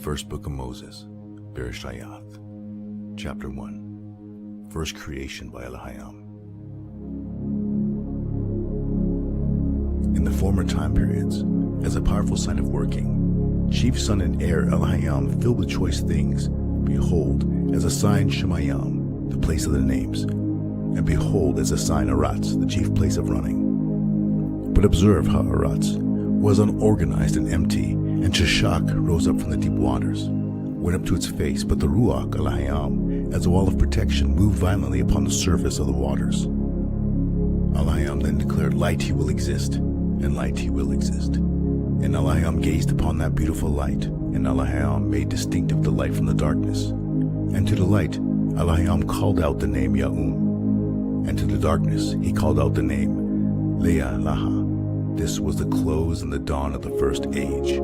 First Book of Moses, Bereshith, Chapter 1, First Creation by Elohim. In the former time periods, as a powerful sign of working, chief son and heir Elohim filled with choice things, behold, as a sign Shemayim, the place of the names, and behold, as a sign Aratz, the chief place of running. But observe how Aratz was unorganized and empty, and Sheshach rose up from the deep waters, went up to its face, but the Ruach Elohim, as a wall of protection, moved violently upon the surface of the waters. Elohim then declared, light he will exist, and light he will exist. And Elohim gazed upon that beautiful light, and Elohim made distinctive the light from the darkness. And to the light Elohim called out the name Ya'um, and to the darkness he called out the name Leah Laha. This was the close and the dawn of the first age.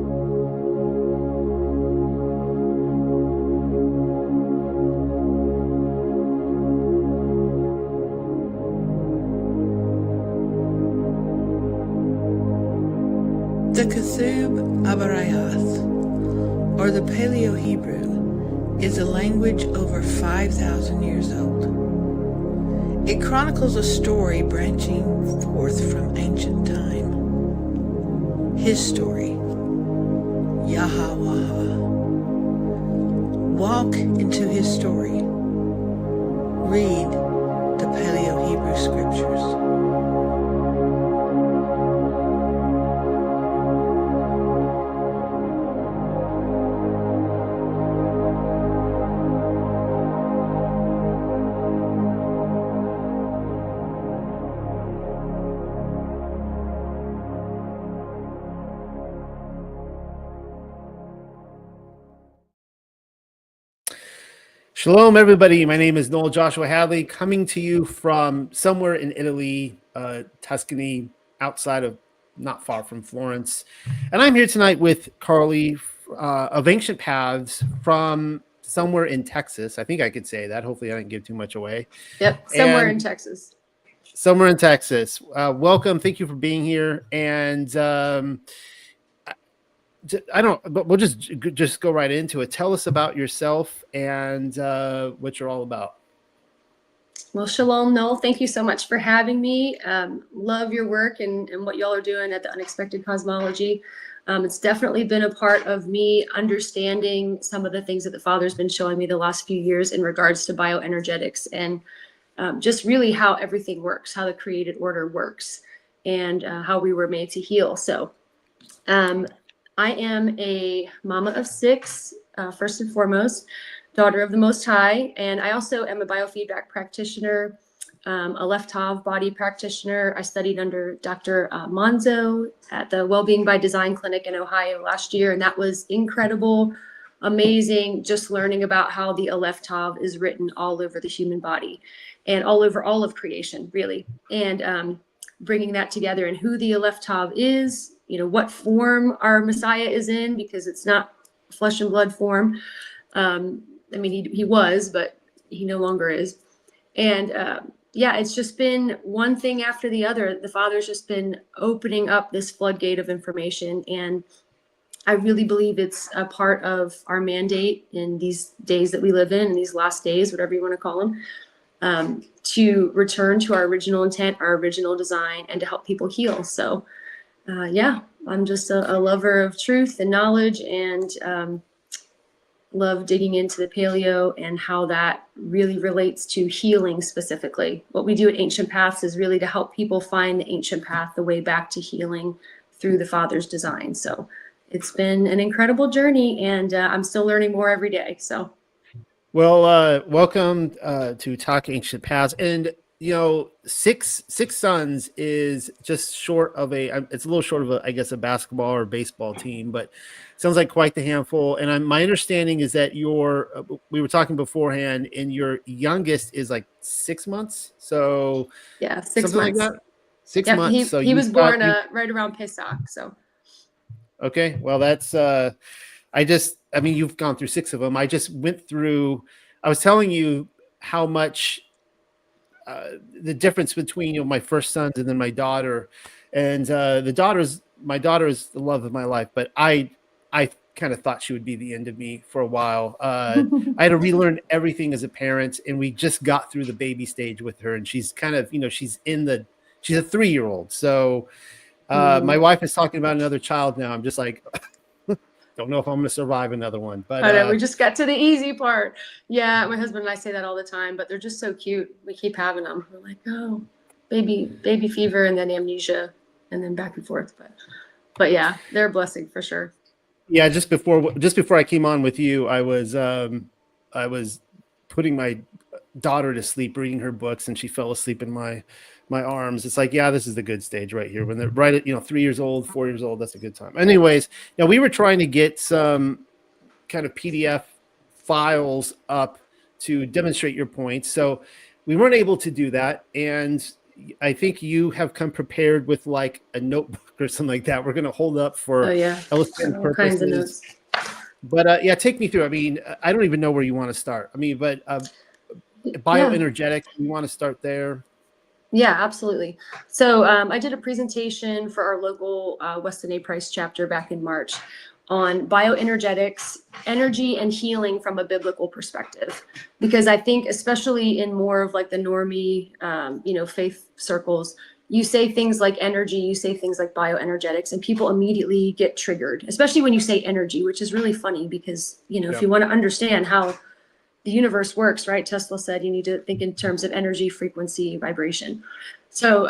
The Ketub Abarayath, or the Paleo-Hebrew, is a language over 5,000 years old. It chronicles a story branching forth from ancient time. His story, Yahweh. Walk into his story. Read the Paleo-Hebrew scriptures. Shalom, everybody. My name is Noel Joshua Hadley, coming to you from somewhere in Italy, Tuscany, outside of, not far from Florence. And I'm here tonight with Carly of Ancient Paths from somewhere in Texas. I think I could say that. Hopefully I didn't give too much away. Yep, somewhere in Texas. Somewhere in Texas. Welcome. Thank you for being here. And but we'll just go right into it. Tell us about yourself and what you're all about. Well, shalom, Noel. Thank you so much for having me. Love your work and what y'all are doing at the Unexpected Cosmology. It's definitely been a part of me understanding some of the things that the Father's been showing me the last few years in regards to bioenergetics and just really how everything works, how the created order works, and how we were made to heal. So I am a mama of 6, first and foremost, daughter of the Most High, and I also am a biofeedback practitioner, Aleph body practitioner. I studied under Dr. Monzo at the Wellbeing by Design Clinic in Ohio last year, and that was incredible, amazing, just learning about how the Aleph is written all over the human body and all over all of creation, really, and bringing that together and who the Aleph is, what form our Messiah is in, because it's not flesh and blood form. He was, but he no longer is. And it's just been one thing after the other. The Father's just been opening up this floodgate of information. And I really believe it's a part of our mandate in these days that we live in these last days, whatever you want to call them, to return to our original intent, our original design, and to help people heal. So I'm just a lover of truth and knowledge, and love digging into the paleo and how that really relates to healing specifically. What we do at Ancient Paths is really to help people find the ancient path, the way back to healing through the Father's design. So it's been an incredible journey, and I'm still learning more every day. So, well, welcome to Talk Ancient Paths. And six sons is just short of it's a little short of I guess a basketball or baseball team, but sounds like quite the handful. And my understanding is that we were talking beforehand, and your youngest is like 6 months. So yeah, 6 months. Like that. 6 months. He was born right around Pesach. So okay, well that's you've gone through 6 of them. I just went through. I was telling you how much. The difference between my first sons and then my daughter, and my daughter is the love of my life, but I kind of thought she would be the end of me for a while. I had to relearn everything as a parent, and we just got through the baby stage with her, and she's kind of, she's a 3-year-old. So my wife is talking about another child now. I'm just like, don't know if I'm going to survive another one, but I know, we just got to the easy part. Yeah. My husband and I say that all the time, but they're just so cute. We keep having them. We're like, oh, baby fever, and then amnesia, and then back and forth. But yeah, they're a blessing for sure. Yeah. Just before I came on with you, I was putting my daughter to sleep, reading her books, and she fell asleep in my arms. It's like, yeah, this is the good stage right here. When they're right at 3 years old, 4 years old, that's a good time. Anyways, we were trying to get some kind of PDF files up to demonstrate your points. So we weren't able to do that. And I think you have come prepared with like a notebook or something like that. We're going to hold up for illustrative all kinds of notes. But yeah, take me through. I mean, I don't even know where you want to start. I mean, but bioenergetics, you want to start there? Yeah, absolutely. So I did a presentation for our local Weston A. Price chapter back in March on bioenergetics, energy and healing from a biblical perspective. Because I think especially in more of like the normie, faith circles, you say things like energy, you say things like bioenergetics, and people immediately get triggered, especially when you say energy, which is really funny because, if you want to understand how the universe works, right? Tesla said you need to think in terms of energy, frequency, vibration. So,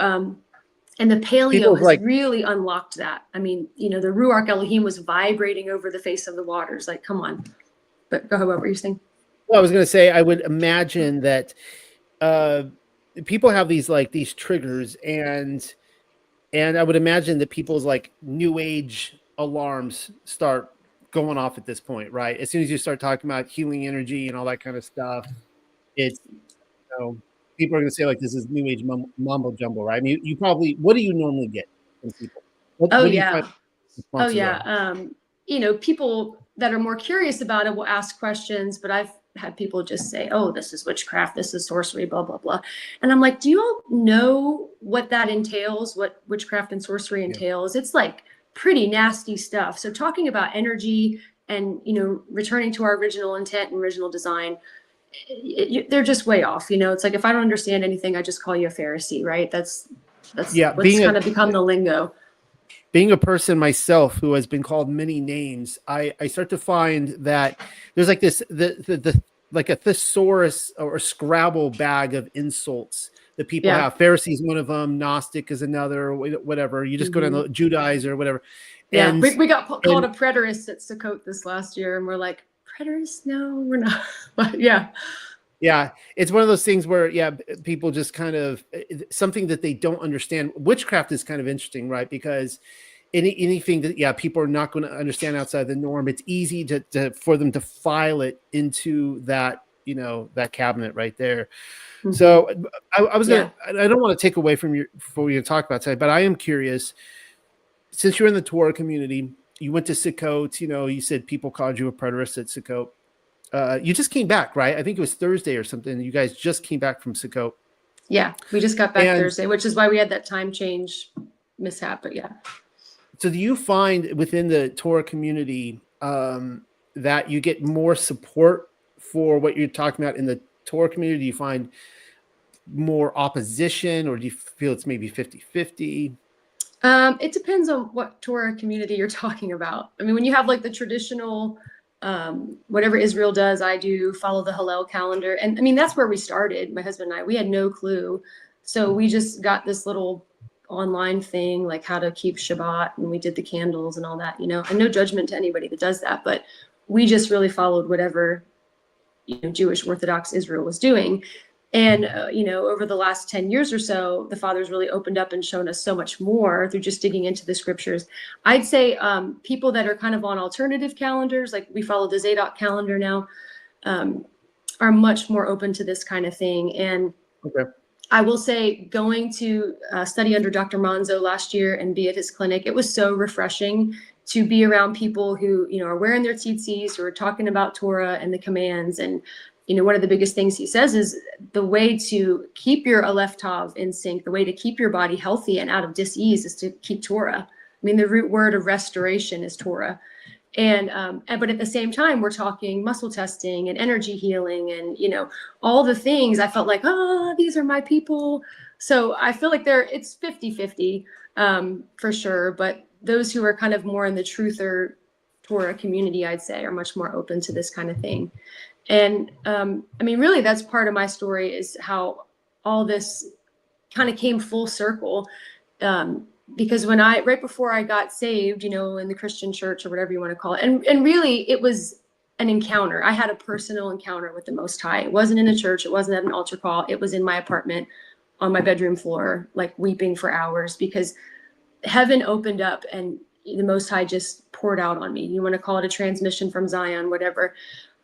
and the paleo has really unlocked that. I mean, the Ruach Elohim was vibrating over the face of the waters. Like, come on. But go ahead, what were you saying? Well, I was going to say, I would imagine that people have these triggers, and I would imagine that people's like new age alarms start going off at this point, right? As soon as you start talking about healing energy and all that kind of stuff, it's, people are going to say like, this is new age mumbo jumbo, right? I mean, you probably, what do you normally get from people? What do you find responses are? People that are more curious about it will ask questions, but I've had people just say, oh, this is witchcraft, this is sorcery, blah, blah, blah. And I'm like, do you all know what that entails, what witchcraft and sorcery entails? It's like pretty nasty stuff. So talking about energy and, returning to our original intent and original design, they're just way off. It's like, if I don't understand anything, I just call you a Pharisee, right? That's what's kind of become the lingo. Being a person myself who has been called many names, I start to find that there's like this, like a thesaurus or Scrabble bag of insults that people have. Pharisee is one of them. Gnostic is another, whatever. You just go down the Judaizer or whatever. Yeah, and we got called a preterist at Sukkot this last year, and we're like, preterists? No, we're not. But yeah. Yeah, it's one of those things where, people just kind of, something that they don't understand. Witchcraft is kind of interesting, right? Because anything that, people are not going to understand outside the norm, it's easy for them to file it into that, that cabinet right there. Mm-hmm. So I was going to, I don't want to take away from what we're going to talk about today, but I am curious, since you're in the Torah community, you went to Sukkot, you said people called you a preterist at Sukkot. You just came back, right? I think it was Thursday or something. You guys just came back from Sukkot. Yeah, we just got back Thursday, which is why we had that time change mishap. But yeah. So do you find within the Torah community that you get more support for what you're talking about in the Torah community? Do you find more opposition, or do you feel it's maybe 50-50? It depends on what Torah community you're talking about. I mean, when you have like the traditional, whatever Israel does, I do, follow the Hillel calendar. And I mean, that's where we started, my husband and I. We had no clue. So we just got this little online thing, like how to keep Shabbat, and we did the candles and all that, and no judgment to anybody that does that. But we just really followed whatever, Jewish Orthodox Israel was doing. And, over the last 10 years or so, the Father's really opened up and shown us so much more through just digging into the scriptures. I'd say people that are kind of on alternative calendars, like we follow the Zadok calendar now, are much more open to this kind of thing. And I will say, going to study under Dr. Manzo last year and be at his clinic, it was so refreshing to be around people who, are wearing their tzitzis, who are talking about Torah and the commands. And one of the biggest things he says is the way to keep your Aleph Tav in sync, the way to keep your body healthy and out of dis-ease is to keep Torah. I mean, the root word of restoration is Torah. But at the same time, we're talking muscle testing and energy healing and, all the things. I felt like, oh, these are my people. So I feel like it's 50-50 for sure. But those who are kind of more in the truther Torah community, I'd say, are much more open to this kind of thing. And really, that's part of my story, is how all this kind of came full circle. Because right before I got saved, in the Christian church or whatever you want to call it, and really it was an encounter. I had a personal encounter with the Most High. It wasn't in a church. It wasn't at an altar call. It was in my apartment on my bedroom floor, like weeping for hours, because heaven opened up and the Most High just poured out on me. You want to call it a transmission from Zion, whatever.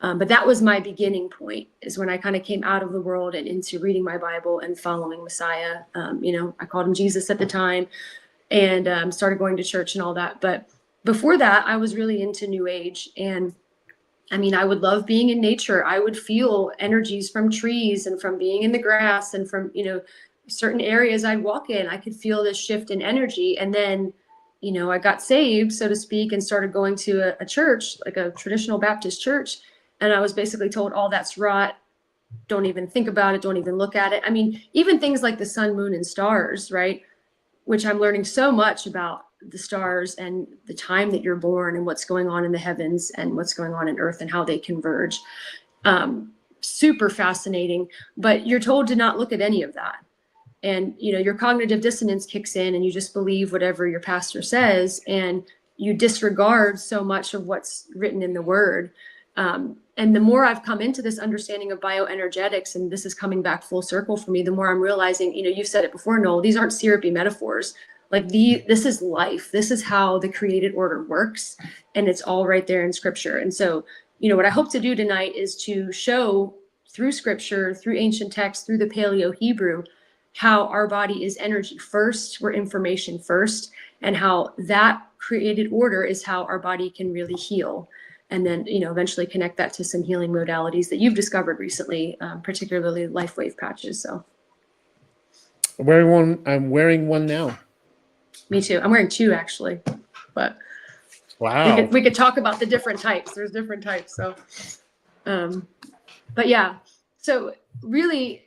But that was my beginning point, is when I kind of came out of the world and into reading my Bible and following Messiah. I called him Jesus at the time, and started going to church and all that. But before that, I was really into New Age. And I would love being in nature. I would feel energies from trees and from being in the grass and from, certain areas I'd walk in. I could feel this shift in energy. And then, I got saved, so to speak, and started going to a church, like a traditional Baptist church. And I was basically told, all that's rot. Don't even think about it. Don't even look at it. Even things like the sun, moon, and stars, right? Which I'm learning so much about the stars and the time that you're born and what's going on in the heavens and what's going on in earth and how they converge. Super fascinating, but you're told to not look at any of that. And, your cognitive dissonance kicks in and you just believe whatever your pastor says, and you disregard so much of what's written in the word. And the more I've come into this understanding of bioenergetics, and this is coming back full circle for me, the more I'm realizing, you've said it before, Noel, these aren't syrupy metaphors. Like this is life. This is how the created order works. And it's all right there in scripture. And so, what I hope to do tonight is to show through scripture, through ancient texts, through the Paleo Hebrew, how our body is energy first, we're information first, and how that created order is how our body can really heal. And then, eventually connect that to some healing modalities that you've discovered recently, particularly Lifewave patches. So I'm wearing one now. Me too. I'm wearing two, actually. But wow, we could talk about the different types. There's different types. So, but yeah. So really,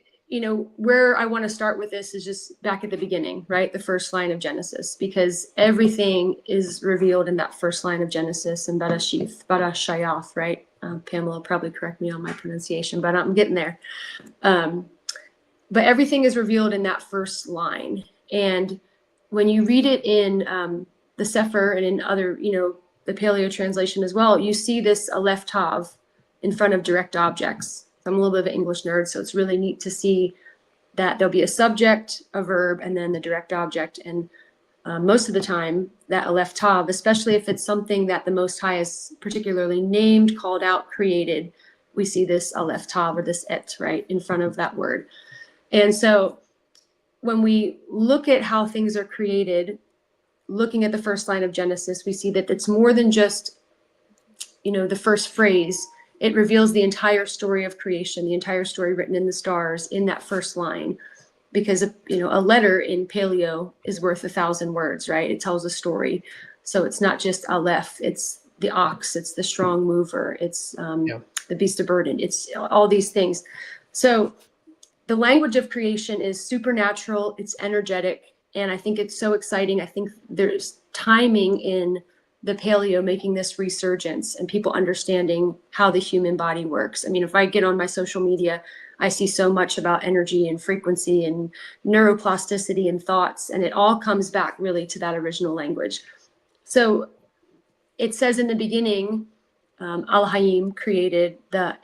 where I want to start with this is just back at the beginning, right? The first line of Genesis, because everything is revealed in that first line of Genesis and Barashayath, right? Pamela will probably correct me on my pronunciation, but I'm getting there. But everything is revealed in that first line. And when you read it in the Sefer and in other, the Paleo translation as well, you see this Aleph Tav in front of direct objects. I'm a little bit of an English nerd, so it's really neat to see that there'll be a subject, a verb, and then the direct object. And most of the time, that Aleph Tav, especially if it's something that the Most High is particularly named, called out, created, we see this Aleph Tav, or this et, right, in front of that word. And so when we look at how things are created, looking at the first line of Genesis, we see that it's more than just, the first phrase. It reveals the entire story of creation, the entire story written in the stars in that first line, because, a letter in Paleo is worth 1,000 words, right? It tells a story. So it's not just Aleph, it's the ox, it's the strong mover, it's the beast of burden, it's all these things. So the language of creation is supernatural, it's energetic, and I think it's so exciting. I think there's timing in the Paleo making this resurgence and people understanding how the human body works. If I get on my social media, I see so much about energy and frequency and neuroplasticity and thoughts, and it all comes back really to that original language. So it says in the beginning, Al-Hayim created the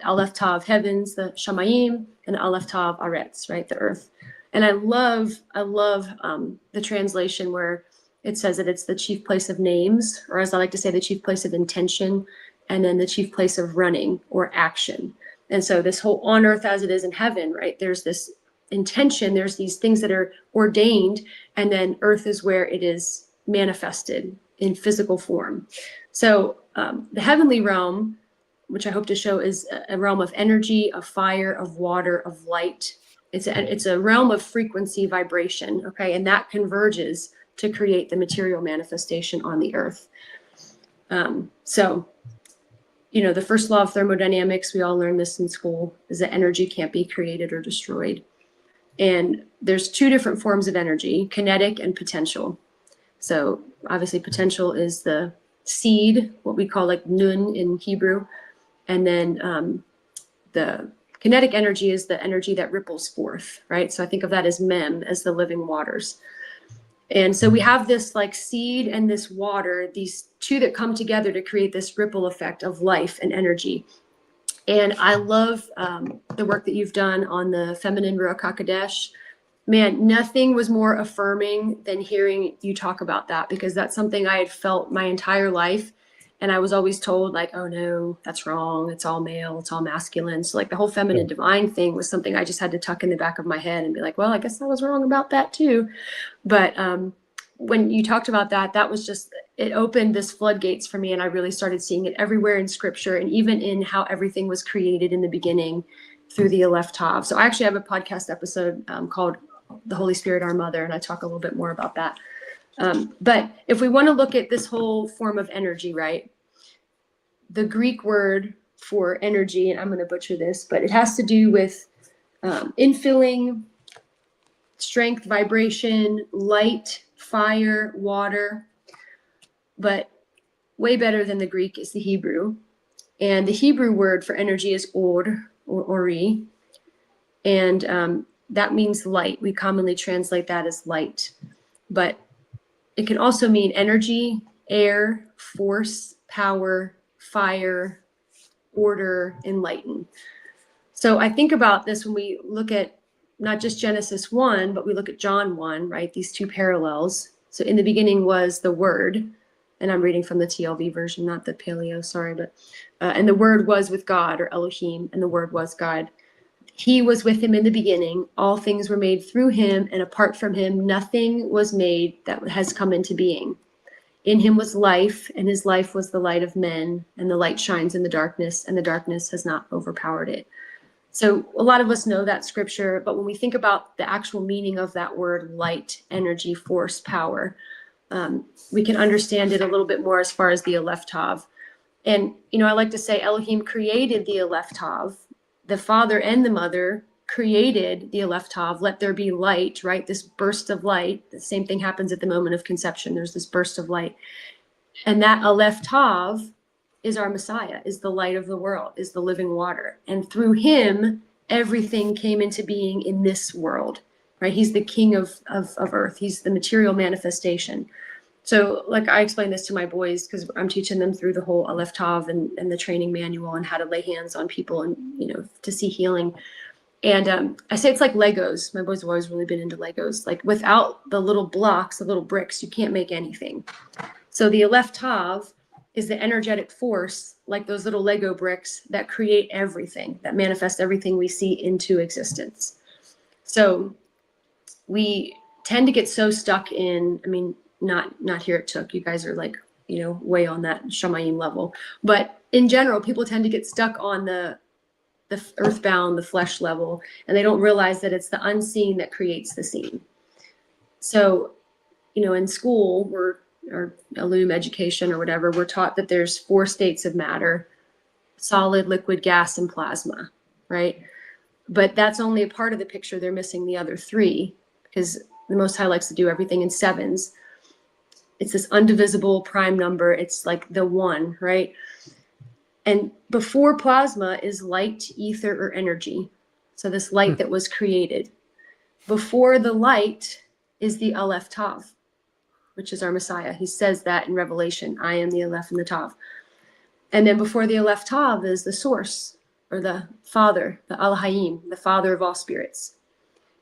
Aleph Tav heavens, the Shamayim, and Aleph Tav Aretz, right, the earth. And I love the translation where it says that it's the chief place of names, or as I like to say, the chief place of intention, and then the chief place of running or action. And so this whole on earth as it is in heaven, right? There's this intention, there's these things that are ordained, and then earth is where it is manifested in physical form. So the heavenly realm, which I hope to show, is a realm of energy, of fire, of water, of light. It's a realm of frequency, vibration, okay? And that converges to create the material manifestation on the earth. So, the first law of thermodynamics, we all learned this in school, is that energy can't be created or destroyed. And there's two different forms of energy, kinetic and potential. So obviously potential is the seed, what we call like nun in Hebrew. And then the kinetic energy is the energy that ripples forth, right? So I think of that as mem, as the living waters. And so we have this like seed and this water, these two that come together to create this ripple effect of life and energy. And I love the work that you've done on the feminine Ruach HaKodesh. Man, nothing was more affirming than hearing you talk about that, because that's something I had felt my entire life. And I was always told like, oh no, that's wrong. It's all male, it's all masculine. So like the whole feminine divine thing was something I just had to tuck in the back of my head and be like, well, I guess I was wrong about that too. But when you talked about that, that was just, it opened this floodgates for me. And I really started seeing it everywhere in scripture, and even in how everything was created in the beginning through the Aleph Tav. So I actually have a podcast episode called The Holy Spirit, Our Mother, and I talk a little bit more about that. But if we want to look at this whole form of energy, right? The Greek word for energy, and I'm going to butcher this, but it has to do with infilling, strength, vibration, light, fire, water. But way better than the Greek is the Hebrew. And the Hebrew word for energy is or ori. And that means light. We commonly translate that as light. But it can also mean energy, air, force, power, fire, order, enlighten. So I think about this when we look at not just Genesis 1, but we look at John 1, right? These two parallels. So in the beginning was the Word, and I'm reading from the TLV version, not the Paleo, sorry, but and the Word was with God, or Elohim, and the Word was God. He was with him in the beginning. All things were made through him, and apart from him, nothing was made that has come into being. In him was life, and his life was the light of men, and the light shines in the darkness, and the darkness has not overpowered it. So a lot of us know that scripture, but when we think about the actual meaning of that word, light, energy, force, power, we can understand it a little bit more as far as the Aleph Tav. And, I like to say Elohim created the Aleph Tav. The father and the mother created the Aleph Tav. Let there be light, right? This burst of light. The same thing happens at the moment of conception. There's this burst of light. And that Aleph Tav is our Messiah, is the light of the world, is the living water. And through him, everything came into being in this world, right? He's the king of earth. He's the material manifestation. So like I explain this to my boys, because I'm teaching them through the whole Aleph Tav and the training manual and how to lay hands on people and, to see healing. And I say it's like Legos. My boys have always really been into Legos. Like without the little blocks, the little bricks, you can't make anything. So the Aleph Tav is the energetic force, like those little Lego bricks that create everything, that manifest everything we see into existence. So we tend to get so stuck in, not here at Took. You guys are like, way on that Shamayim level. But in general, people tend to get stuck on the earthbound, the flesh level, and they don't realize that it's the unseen that creates the seen. So, in school, or Illum education or whatever, we're taught that there's 4 states of matter: solid, liquid, gas, and plasma, right? But that's only a part of the picture. They're missing the other 3, because the Most High likes to do everything in 7s. It's this undivisible prime number. It's like the 1, right? And before plasma is light, ether, or energy. So this light that was created. Before the light is the Aleph Tav, which is our Messiah. He says that in Revelation, I am the Aleph and the Tav. And then before the Aleph Tav is the source, or the Father, the Al-Hayim, the Father of all spirits.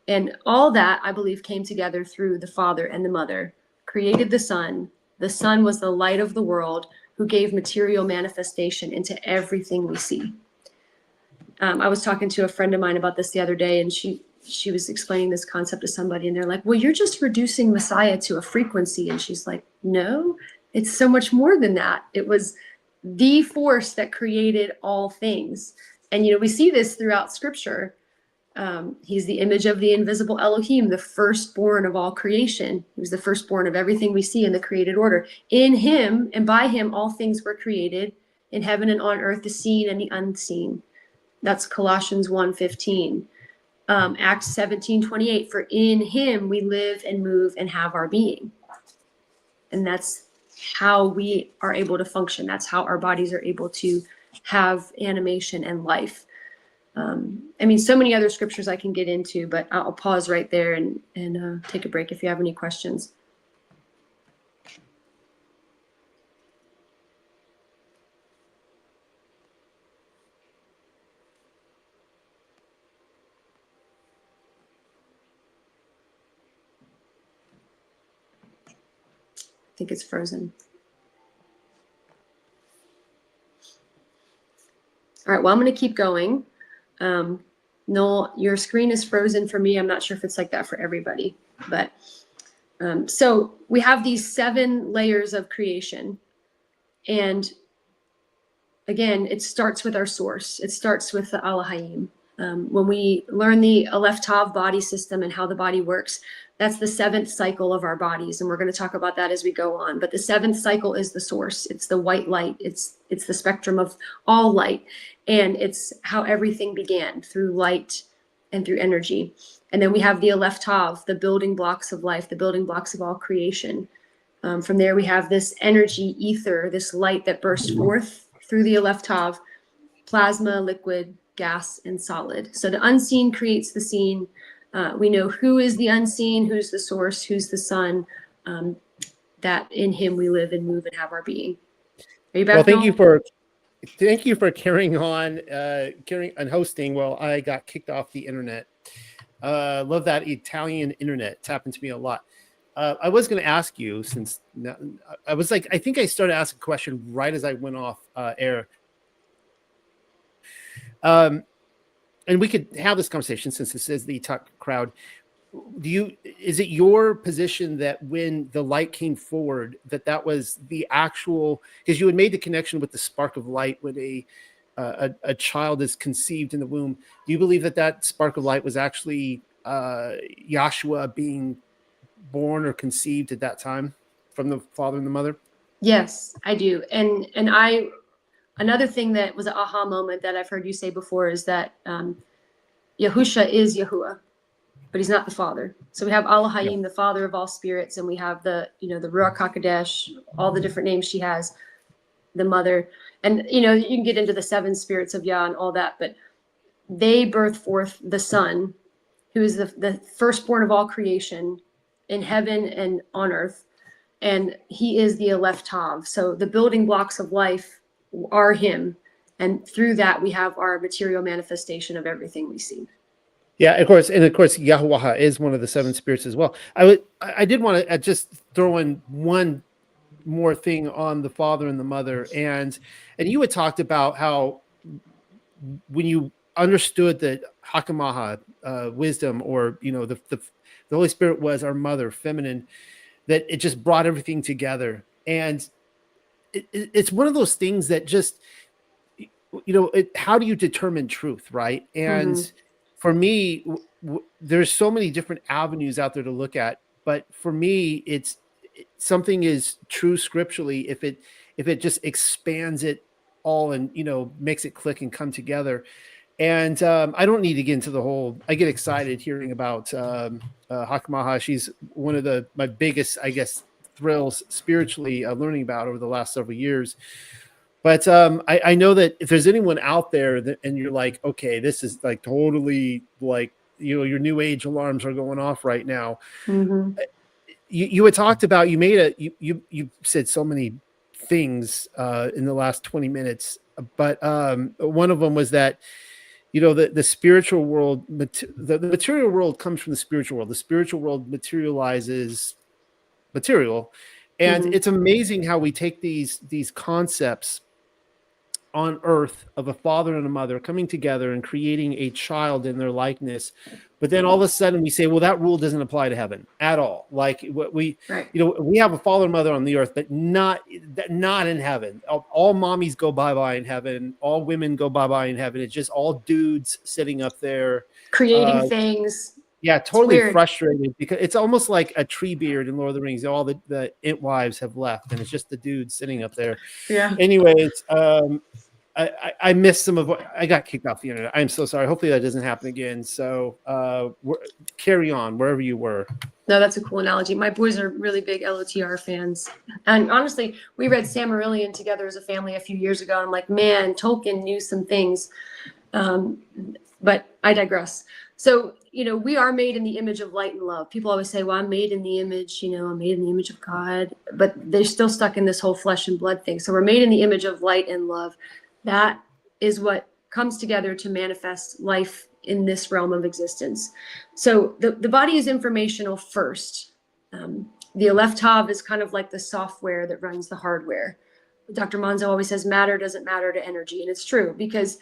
And all that, I believe, came together through the Father and the Mother, created the Son. The Son was the light of the world, who gave material manifestation into everything we see. I was talking to a friend of mine about this the other day, and she was explaining this concept to somebody, and they're like, well, you're just reducing Messiah to a frequency. And she's like, no, it's so much more than that. It was the force that created all things. And, we see this throughout scripture. He's the image of the invisible Elohim, the firstborn of all creation. He was the firstborn of everything we see in the created order. In him and by him, all things were created in heaven and on earth, the seen and the unseen. That's Colossians 1:15. Acts 17:28, for in him we live and move and have our being. And that's how we are able to function. That's how our bodies are able to have animation and life. I mean, so many other scriptures I can get into, but I'll pause right there and take a break if you have any questions. I think it's frozen. All right, well, I'm going to keep going. Noel, your screen is frozen for me. I'm not sure if it's like that for everybody, but so we have these 7 layers of creation. And again, it starts with our source. It starts with the Elohim. When we learn the Aleph Tav body system and how the body works, that's the 7th cycle of our bodies. And we're going to talk about that as we go on. But the 7th cycle is the source. It's the white light. It's the spectrum of all light. And it's how everything began, through light and through energy. And then we have the Aleph Tav, the building blocks of life, the building blocks of all creation. From there, we have this energy ether, this light that bursts forth through the Aleph Tav, plasma, liquid, gas, and solid. So the unseen creates the seen. We know who is the unseen, who's the source, who's the sun, that in him we live and move and have our being. Are you back? Well, thank you for carrying on and hosting while I got kicked off the internet. Love that Italian internet. It's happened to me a lot. I was going to ask you, since I was like, I think I started asking a question right as I went off air. And we could have this conversation since this is the talk crowd. Is it your position that when the light came forward, that was the actual, because you had made the connection with the spark of light when a child is conceived in the womb. Do you believe that spark of light was actually Yahshua being born or conceived at that time from the father and the mother? Yes, I do. And another thing that was an aha moment that I've heard you say before is that Yahusha is Yahuwah, but he's not the father. So we have Elohim, the father of all spirits, and we have the Ruach HaKodesh, all the different names she has, the mother. And, you can get into the 7 spirits of Yah and all that, but they birth forth the son, who is the firstborn of all creation in heaven and on earth. And he is the Aleph Tav. So the building blocks of life are him. And through that, we have our material manifestation of everything we see. Yeah, of course. And of course, Yahuwah is one of the 7 spirits as well. I did want to just throw in one more thing on the father and the mother. And you had talked about how when you understood that Hakamaha, wisdom, or, the Holy Spirit was our mother, feminine, that it just brought everything together. And it's one of those things that just, how do you determine truth, right? And for me, there's so many different avenues out there to look at. But for me, something is true scripturally if it just expands it all and makes it click and come together. And I don't need to get into the whole. I get excited hearing about Hakamaha. She's one of my biggest, I guess, thrills spiritually learning about over the last several years. But I know that if there's anyone out there and you're like, okay, this is like totally like, your new age alarms are going off right now. You had talked about, you said so many things in the last 20 minutes, but one of them was that, the spiritual world, the material world comes from the spiritual world. The spiritual world materializes material. And it's amazing how we take these concepts on earth of a father and a mother coming together and creating a child in their likeness. But then all of a sudden we say, well, that rule doesn't apply to heaven at all. Like we have a father and mother on the earth, but not in heaven. All mommies go bye-bye in heaven. All women go bye-bye in heaven. It's just all dudes sitting up there creating things. Yeah, totally weird. frustrated because it's almost like a tree beard in Lord of the Rings. All the ent wives have left, and it's just the dude sitting up there. Yeah. Anyways, I missed some of what I got kicked off the internet. I'm so sorry. Hopefully that doesn't happen again. So carry on wherever you were. No, that's a cool analogy. My boys are really big LOTR fans. And honestly, we read Silmarillion together as a family a few years ago. And I'm like, man, Tolkien knew some things. But I digress. So, we are made in the image of light and love. People always say, well, I'm made in the image, I'm made in the image of God. But they're still stuck in this whole flesh and blood thing. So we're made in the image of light and love. That is what comes together to manifest life in this realm of existence. So the body is informational first. The Aleph Tav is kind of like the software that runs the hardware. Dr. Monzo always says matter doesn't matter to energy. And it's true because,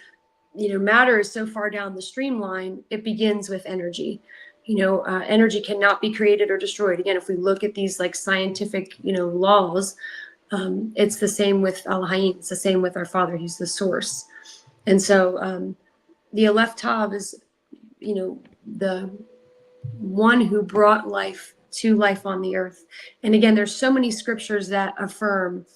matter is so far down the streamline, it begins with energy. Energy cannot be created or destroyed. Again, if we look at these like scientific, laws, it's the same with Elohim. It's the same with our Father. He's the source. And so the Aleph Tav is, the one who brought life to life on the earth. And again, there's so many scriptures that affirm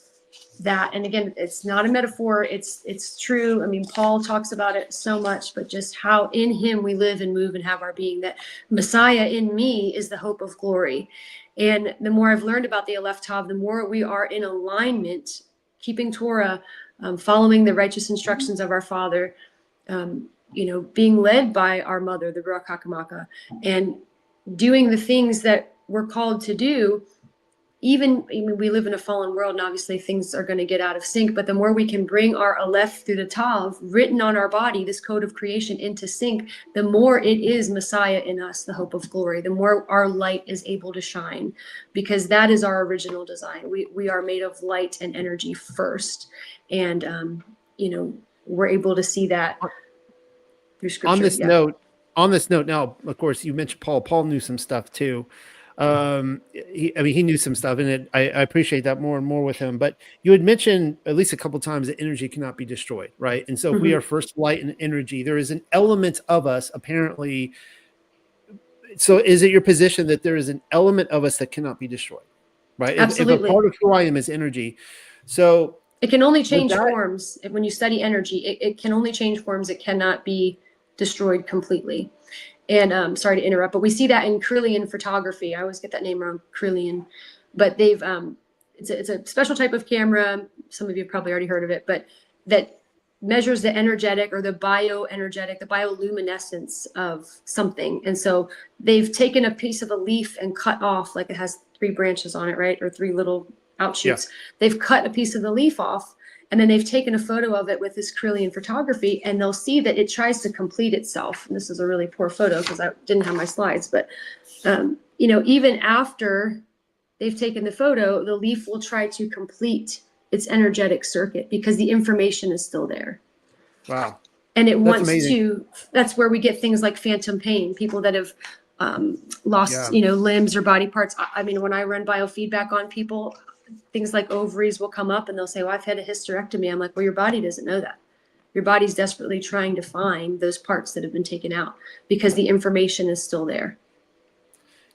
that. And again, it's not a metaphor. It's true. I mean, Paul talks about it so much, but just how in him we live and move and have our being, that Messiah in me is the hope of glory. And the more I've learned about the Aleph Tav, the more we are in alignment, keeping Torah, following the righteous instructions of our Father, being led by our mother, the Ruach HaKamaka, and doing the things that we're called to do. We live in a fallen world, and obviously things are going to get out of sync, but the more we can bring our Aleph through the Tav, written on our body, this code of creation, into sync, the more it is Messiah in us, the hope of glory, the more our light is able to shine, because that is our original design. We are made of light and energy first. And, we're able to see that through scripture. On this note, now, of course, you mentioned Paul. Paul knew some stuff too. He knew some stuff, and I appreciate that more and more with him. But you had mentioned at least a couple of times that energy cannot be destroyed, right? And so if we are first light and energy, there is an element of us apparently. So is it your position that there is an element of us that cannot be destroyed, right? Absolutely. If a part of who I am is energy, so it can only change forms. When you study energy, it can only change forms. It cannot be destroyed completely. And sorry to interrupt, but we see that in Kirlian photography. I always get that name wrong, Kirlian. But they've it's a special type of camera. Some of you have probably already heard of it, but that measures the energetic or the bioenergetic, the bioluminescence of something. And so they've taken a piece of a leaf and cut off, like it has 3 branches on it, right? Or 3 little outshoots. Yeah. They've cut a piece of the leaf off, and then they've taken a photo of it with this Kirlian photography, and they'll see that it tries to complete itself. And this is a really poor photo because I didn't have my slides, but even after they've taken the photo, the leaf will try to complete its energetic circuit because the information is still there. Wow. And it wants to, that's where we get things like phantom pain, people that have lost, limbs or body parts. I mean, when I run biofeedback on people, things like ovaries will come up and they'll say, well, I've had a hysterectomy. I'm like, well, your body doesn't know that. Your body's desperately trying to find those parts that have been taken out because the information is still there.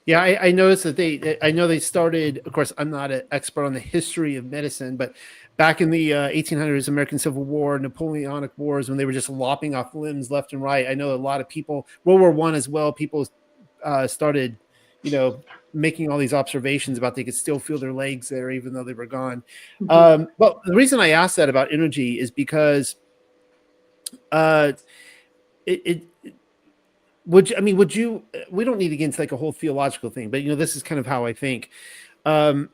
Yeah, I noticed that they started, of course, I'm not an expert on the history of medicine, but back in the 1800s, American Civil War, Napoleonic Wars, when they were just lopping off limbs left and right, I know a lot of people, World War I as well, people started, making all these observations about they could still feel their legs there, even though they were gone. Mm-hmm. But the reason I asked that about energy is because would you, we don't need to get into like a whole theological thing, but this is kind of how I think. And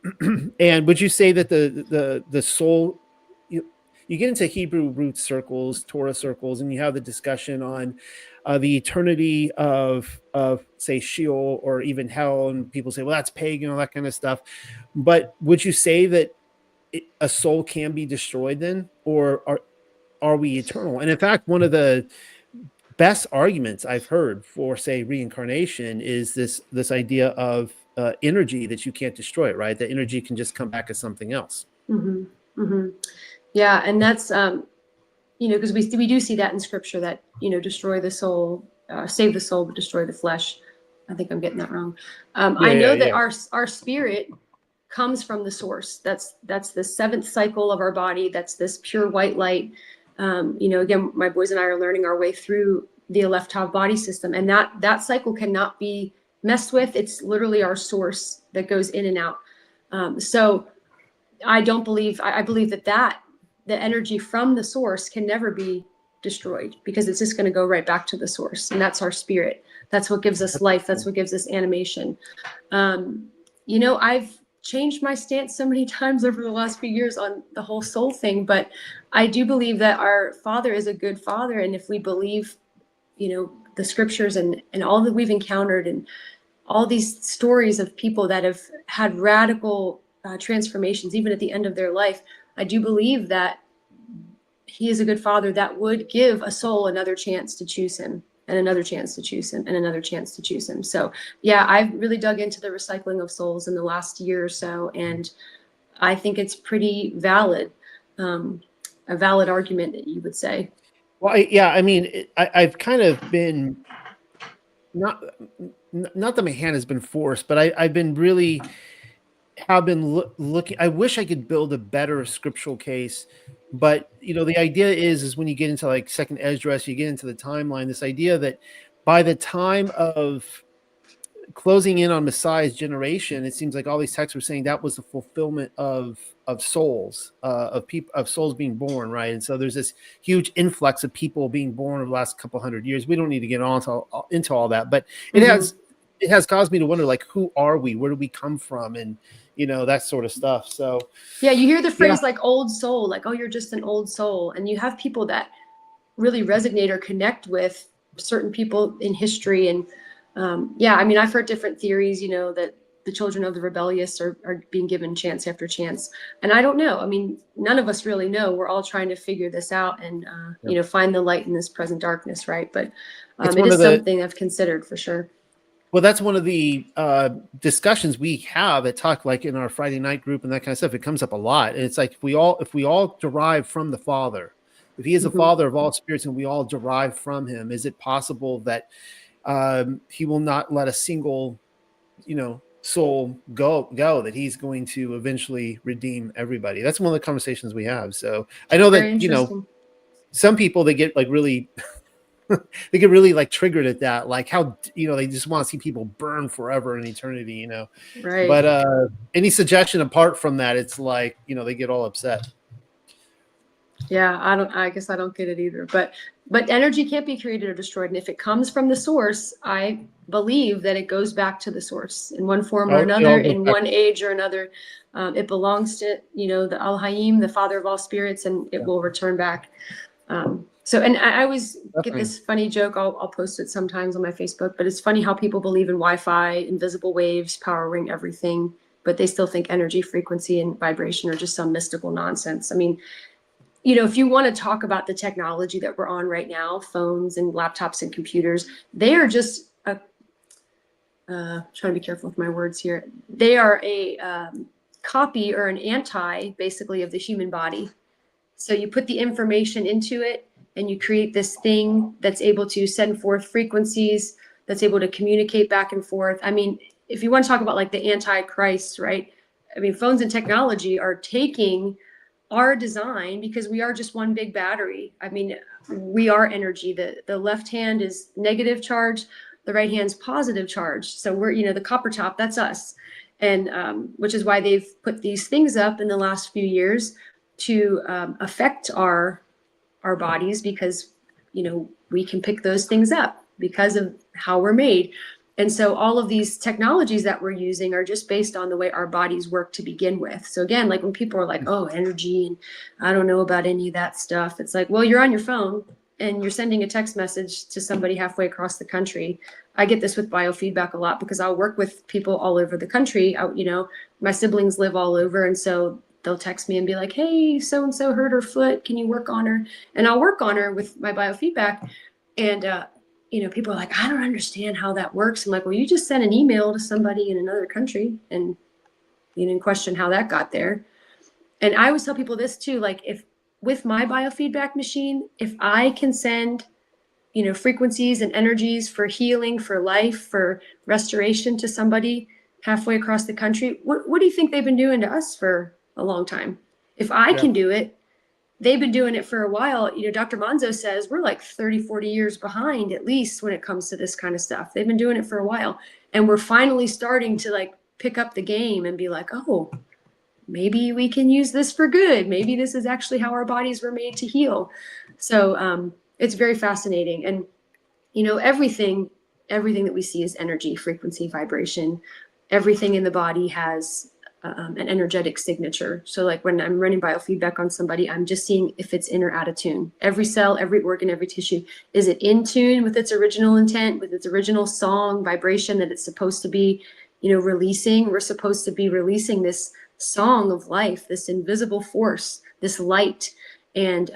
would you say that the soul, you get into Hebrew root circles, Torah circles, and you have the discussion on the eternity of say Sheol or even hell, and people say, well, that's pagan, all that kind of stuff. But would you say that a soul can be destroyed then, or are we eternal? And in fact, one of the best arguments I've heard for, say, reincarnation is this idea of energy that you can't destroy it, right? That energy can just come back as something else. Mm-hmm. Mm-hmm. Yeah, and that's because we do see that in scripture that destroy the soul, save the soul but destroy the flesh. I think I'm getting that wrong. Yeah, I know that yeah. our spirit comes from the source. That's the seventh cycle of our body. That's this pure white light. Again, my boys and I are learning our way through the Aleph body system, and that cycle cannot be messed with. It's literally our source that goes in and out. So I believe that the energy from the source can never be destroyed, because it's just going to go right back to the source, and that's our spirit. That's what gives us life. That's what gives us animation. I've changed my stance so many times over the last few years on the whole soul thing, but I do believe that our Father is a good Father, and if we believe, the scriptures and all that we've encountered and all these stories of people that have had radical transformations, even at the end of their life, I do believe that he is a good Father that would give a soul another chance to choose him, and another chance to choose him, and another chance to choose him. So yeah, I've really dug into the recycling of souls in the last year or so, and I think it's pretty valid, a valid argument, that you would say. Well, I've kind of been not that my hand has been forced, but I've been really have been looking. I wish I could build a better scriptural case, but the idea is when you get into like Second Esdras, you get into the timeline. This idea that by the time of closing in on Messiah's generation, it seems like all these texts were saying that was the fulfillment of souls, of people, of souls being born, right? And so there's this huge influx of people being born over the last couple hundred years. We don't need to get into all that, but it has caused me to wonder, like, who are we? Where do we come from? And that sort of stuff. So yeah, you hear the phrase like old soul, like, oh, you're just an old soul, and you have people that really resonate or connect with certain people in history. And I've heard different theories, that the children of the rebellious are being given chance after chance. And I don't know. I mean, none of us really know. We're all trying to figure this out and, find the light in this present darkness, right? But it is something I've considered for sure. Well, that's one of the discussions we have at Talk, like in our Friday night group and that kind of stuff. It comes up a lot. And it's like, if we all derive from the Father, if he is the Father of all spirits and we all derive from him, is it possible that he will not let a single, soul go, that he's going to eventually redeem everybody? That's one of the conversations we have. So I know that, some people, they get like really, they get really like triggered at that, like how, they just want to see people burn forever in eternity, Right. But any suggestion apart from that, it's like, they get all upset. Yeah, I guess I don't get it either. But energy can't be created or destroyed. And if it comes from the source, I believe that it goes back to the source in one form or another, in one age or another. It belongs to, the Al Hayim, the Father of all spirits, and it will return back. And I always get this funny joke. I'll post it sometimes on my Facebook, but it's funny how people believe in Wi-Fi, invisible waves powering everything, but they still think energy, frequency, and vibration are just some mystical nonsense. I mean, if you want to talk about the technology that we're on right now, phones and laptops and computers, they are just trying to be careful with my words here. They are a copy or an anti, basically, of the human body. So you put the information into it and you create this thing that's able to send forth frequencies, that's able to communicate back and forth. I mean, if you want to talk about like the Antichrist, right? I mean, phones and technology are taking our design, because we are just one big battery. I mean, we are energy. The left hand is negative charge, the right hand's positive charge. So we're, the copper top, that's us. And which is why they've put these things up in the last few years to affect our bodies, because, we can pick those things up because of how we're made. And so all of these technologies that we're using are just based on the way our bodies work to begin with. So again, like when people are like, oh, energy, and I don't know about any of that stuff. It's like, well, you're on your phone and you're sending a text message to somebody halfway across the country. I get this with biofeedback a lot because I'll work with people all over the country. My siblings live all over. And so they'll text me and be like, hey, so-and-so hurt her foot. Can you work on her? And I'll work on her with my biofeedback. And, people are like, I don't understand how that works. I'm like, well, you just sent an email to somebody in another country and you didn't question how that got there. And I always tell people this too, like, if with my biofeedback machine, if I can send frequencies and energies for healing, for life, for restoration to somebody halfway across the country. What do you think they've been doing to us for a long time? If I can do it, they've been doing it for a while. Dr. Monzo says we're like 30, 40 years behind, at least when it comes to this kind of stuff. They've been doing it for a while. And we're finally starting to like pick up the game and be like, oh, maybe we can use this for good. Maybe this is actually how our bodies were made to heal. So it's very fascinating. And, everything that we see is energy, frequency, vibration. Everything in the body has an energetic signature. So like when I'm running biofeedback on somebody, I'm just seeing if it's in or out of tune. Every cell, every organ, every tissue, is it in tune with its original intent, with its original song, vibration that it's supposed to be, releasing? We're supposed to be releasing this song of life, this invisible force, this light, and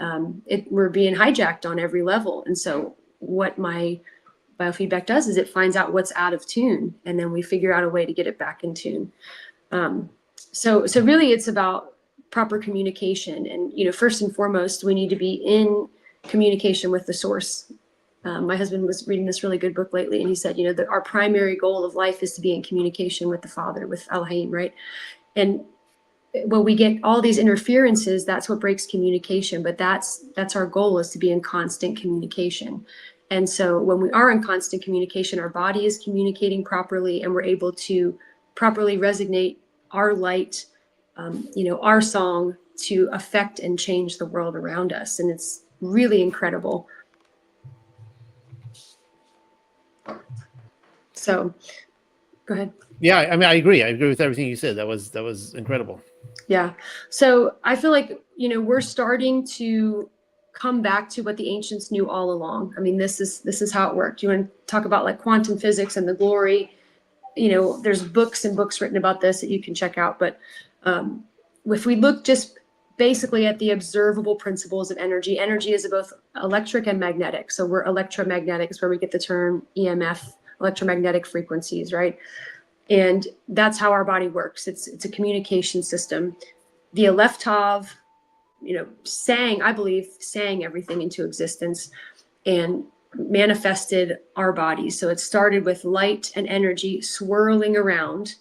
we're being hijacked on every level. And so what my biofeedback does is it finds out what's out of tune, and then we figure out a way to get it back in tune. So really it's about proper communication. And, first and foremost, we need to be in communication with the source. My husband was reading this really good book lately, and he said, that our primary goal of life is to be in communication with the Father, with Elohim, right? And when we get all these interferences, that's what breaks communication. But that's our goal, is to be in constant communication. And so when we are in constant communication, our body is communicating properly, and we're able to properly resonate our light, our song, to affect and change the world around us. And it's really incredible. So go ahead. Yeah, I mean, I agree with everything you said. That was incredible. Yeah. So I feel like, we're starting to come back to what the ancients knew all along. I mean, this is how it worked. You want to talk about like quantum physics and the glory, there's books and books written about this that you can check out. But if we look just basically at the observable principles of energy is both electric and magnetic. So we're electromagnetic, is where we get the term EMF, electromagnetic frequencies, right? And that's how our body works. It's a communication system. The Aleph Tav, sang everything into existence and manifested our bodies. So it started with light and energy swirling around.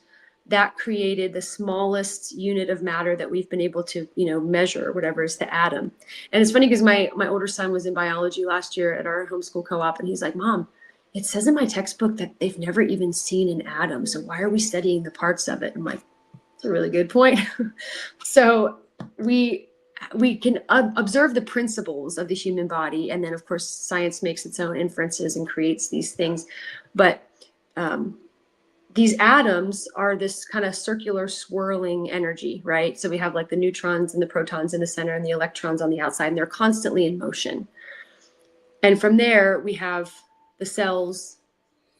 That created the smallest unit of matter that we've been able to, measure, whatever is the atom. And it's funny because my older son was in biology last year at our homeschool co-op, and he's like, Mom, it says in my textbook that they've never even seen an atom. So why are we studying the parts of it? I'm like, that's a really good point. So we can observe the principles of the human body. And then, of course, science makes its own inferences and creates these things. But these atoms are this kind of circular swirling energy, right? So we have like the neutrons and the protons in the center and the electrons on the outside, and they're constantly in motion. And from there, we have the cells,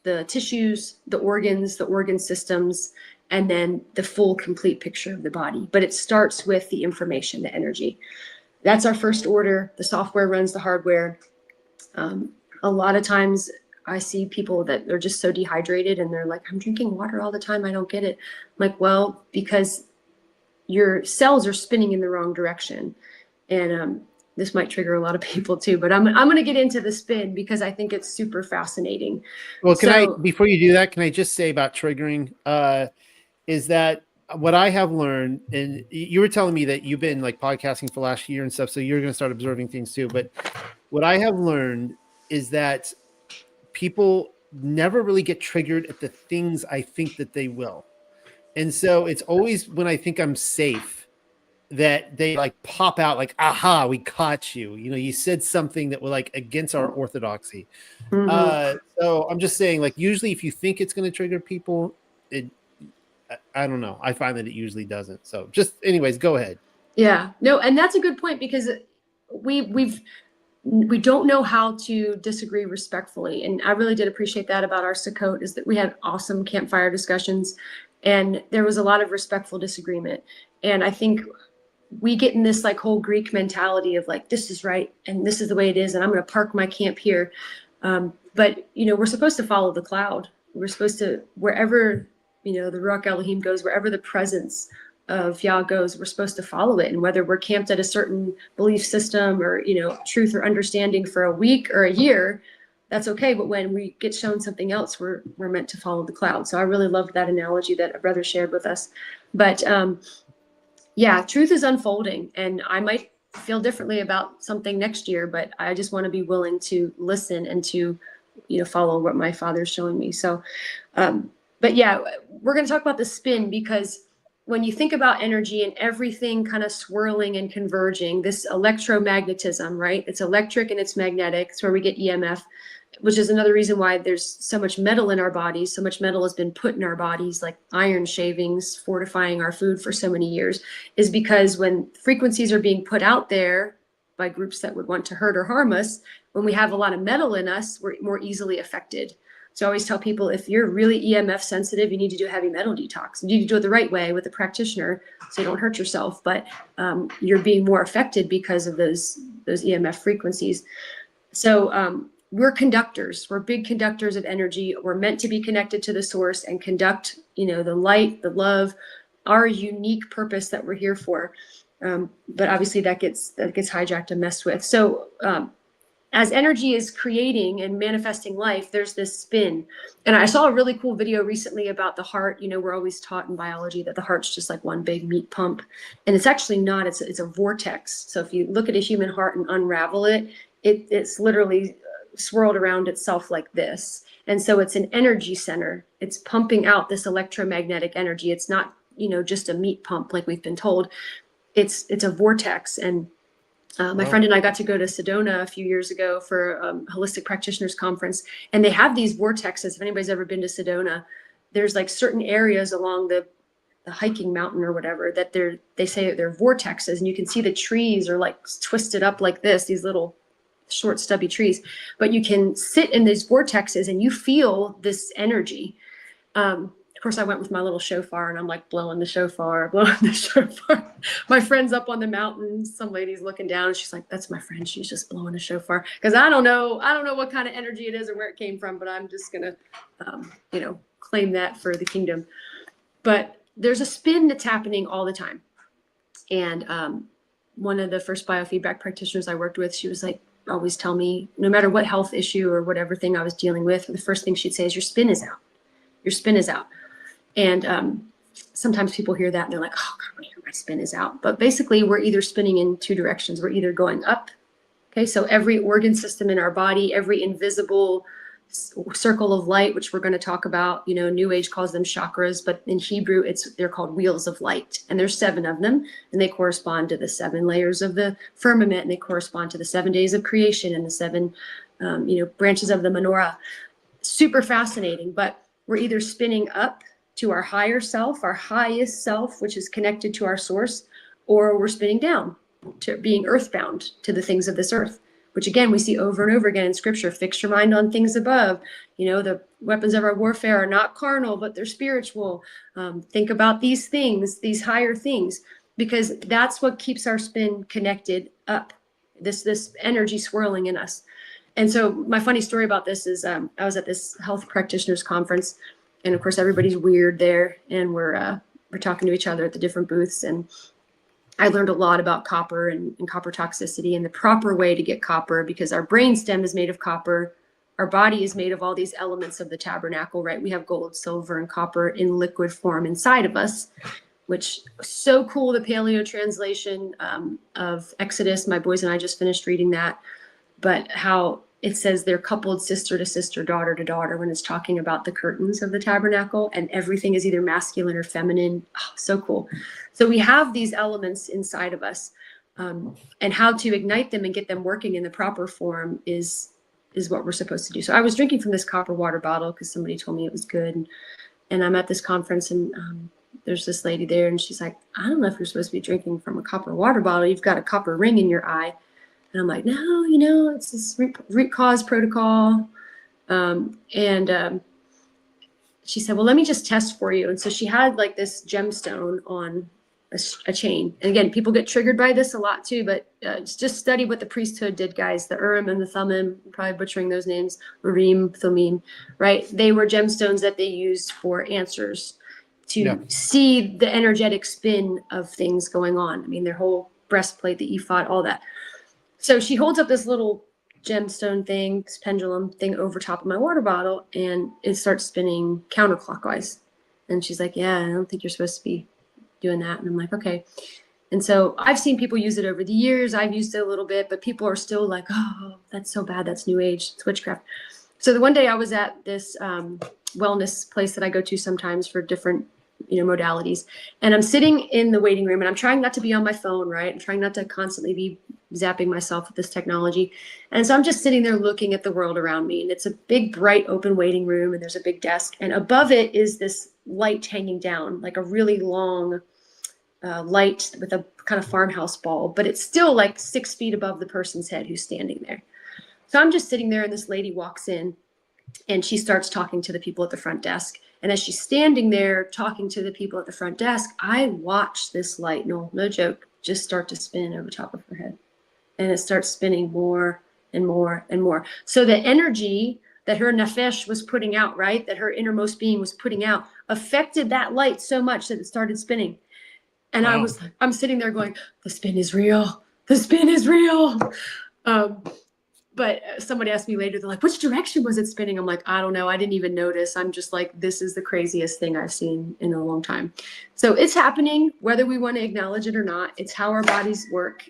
the tissues, the organs, the organ systems, and then the full complete picture of the body. But it starts with the information, the energy. That's our first order. The software runs the hardware. A lot of times I see people that are just so dehydrated and they're like, I'm drinking water all the time. I don't get it. I'm like, well, because your cells are spinning in the wrong direction. And this might trigger a lot of people too, but I'm going to get into the spin because I think it's super fascinating. Well, before you do that, can I just say about triggering, is that what I have learned, and you were telling me that you've been like podcasting for last year and stuff, so you're going to start observing things too. But what I have learned is that people never really get triggered at the things I think that they will. And so it's always when I think I'm safe that they like pop out like, aha, we caught you. You said something that was like against our orthodoxy. Mm-hmm. So I'm just saying, like, usually if you think it's going to trigger people, I don't know. I find that it usually doesn't. So just anyways, go ahead. Yeah, no. And that's a good point because we don't know how to disagree respectfully. And I really did appreciate that about our Sukkot, is that we had awesome campfire discussions and there was a lot of respectful disagreement. And I think we get in this like whole Greek mentality of like, this is right and this is the way it is, and I'm going to park my camp here. But we're supposed to follow the cloud. We're supposed to, wherever the Ruach Elohim goes, wherever the presence of Yah goes, we're supposed to follow it. And whether we're camped at a certain belief system or truth or understanding for a week or a year, that's okay. But when we get shown something else, we're meant to follow the cloud. So I really loved that analogy that a brother shared with us. But yeah, truth is unfolding, and I might feel differently about something next year, but I just want to be willing to listen and to, follow what my Father's showing me. So, but yeah, we're going to talk about the spin, because when you think about energy and everything kind of swirling and converging, this electromagnetism, right? It's electric and it's magnetic. It's where we get EMF, which is another reason why there's so much metal in our bodies. So much metal has been put in our bodies, like iron shavings, fortifying our food for so many years, is because when frequencies are being put out there by groups that would want to hurt or harm us, when we have a lot of metal in us, we're more easily affected. So I always tell people, if you're really EMF sensitive, you need to do a heavy metal detox. You need to do it the right way with a practitioner so you don't hurt yourself, but you're being more affected because of those EMF frequencies. So we're conductors. We're big conductors of energy. We're meant to be connected to the source and conduct, the light, the love, our unique purpose that we're here for. But obviously that gets hijacked and messed with. So as energy is creating and manifesting life, there's this spin. And I saw a really cool video recently about the heart. We're always taught in biology that the heart's just like one big meat pump. And it's actually not. It's a vortex. So if you look at a human heart and unravel it, it's literally swirled around itself like this. And so it's an energy center. It's pumping out this electromagnetic energy. It's not, just a meat pump like we've been told. It's a vortex. And my friend and I got to go to Sedona a few years ago for a holistic practitioners conference, and they have these vortexes. If anybody's ever been to Sedona, there's like certain areas along the hiking mountain or whatever that they say they're vortexes, and you can see the trees are like twisted up like this, these little short stubby trees, but you can sit in these vortexes and you feel this energy. Of course, I went with my little shofar and I'm like blowing the shofar. My friend's up on the mountain. Some lady's looking down and she's like, "That's my friend. She's just blowing a shofar." Because I don't know what kind of energy it is or where it came from, but I'm just gonna, claim that for the kingdom. But there's a spin that's happening all the time. And one of the first biofeedback practitioners I worked with, she was like, always tell me, no matter what health issue or whatever thing I was dealing with, the first thing she'd say is, "Your spin is out. Your spin is out." And sometimes people hear that and they're like, "Oh God, my spin is out." But basically we're either spinning in two directions. We're either going up. Okay. So every organ system in our body, every invisible circle of light, which we're going to talk about, New Age calls them chakras, but in Hebrew, they're called wheels of light. And there's 7 of them, and they correspond to the 7 layers of the firmament, and they correspond to the 7 days of creation and the 7, branches of the menorah. Super fascinating, but we're either spinning up to our higher self, our highest self, which is connected to our source, or we're spinning down to being earthbound to the things of this earth, which again, we see over and over again in scripture. Fix your mind on things above. The weapons of our warfare are not carnal, but they're spiritual. Think about these things, these higher things, because that's what keeps our spin connected up, this energy swirling in us. And so my funny story about this is I was at this health practitioners conference, and of course everybody's weird there, and we're talking to each other at the different booths, and I learned a lot about copper and copper toxicity and the proper way to get copper, because our brainstem is made of copper. Our body is made of all these elements of the tabernacle, right? We have gold, silver, and copper in liquid form inside of us, which is so cool. The paleo translation of Exodus, my boys and I just finished reading that, but how it says they're coupled sister to sister, daughter to daughter, when it's talking about the curtains of the tabernacle, and everything is either masculine or feminine. Oh, so cool. So we have these elements inside of us, and how to ignite them and get them working in the proper form is what we're supposed to do. So I was drinking from this copper water bottle because somebody told me it was good. And I'm at this conference, and there's this lady there, and she's like, "I don't know if you're supposed to be drinking from a copper water bottle. You've got a copper ring in your eye." And I'm like, "No, it's this root cause protocol." She said, "Well, let me just test for you." And so she had like this gemstone on a chain. And again, people get triggered by this a lot too, but just study what the priesthood did, guys. The Urim and the Thummim, I'm probably butchering those names, Urim, Thummim, right? They were gemstones that they used for answers to see the energetic spin of things going on. I mean, their whole breastplate, the ephod, all that. So she holds up this little gemstone thing, this pendulum thing over top of my water bottle, and it starts spinning counterclockwise. And she's like, yeah, I don't think you're supposed to be doing that. And I'm like, okay. And so I've seen people use it over the years. I've used it a little bit, but people are still like, oh, that's so bad. That's new age. It's witchcraft. So the one day I was at this wellness place that I go to sometimes for different, modalities. And I'm sitting in the waiting room and I'm trying not to be on my phone, right? I'm trying not to constantly be zapping myself with this technology. And so I'm just sitting there looking at the world around me. And it's a big, bright, open waiting room. And there's a big desk. And above it is this light hanging down, like a really long light with a kind of farmhouse bulb, but it's still like 6 feet above the person's head who's standing there. So I'm just sitting there and this lady walks in and she starts talking to the people at the front desk. And as she's standing there talking to the people at the front desk, I watch this light, no joke, just start to spin over top of her head. And it starts spinning more and more and more. So the energy that her nefesh was putting out, right, that her innermost being was putting out, affected that light so much that it started spinning. And Wow. I'm sitting there going, the spin is real. The spin is real. But somebody asked me later, they're like, which direction was it spinning? I'm like, I don't know. I didn't even notice. I'm just like, this is the craziest thing I've seen in a long time. So it's happening, whether we want to acknowledge it or not. It's how our bodies work.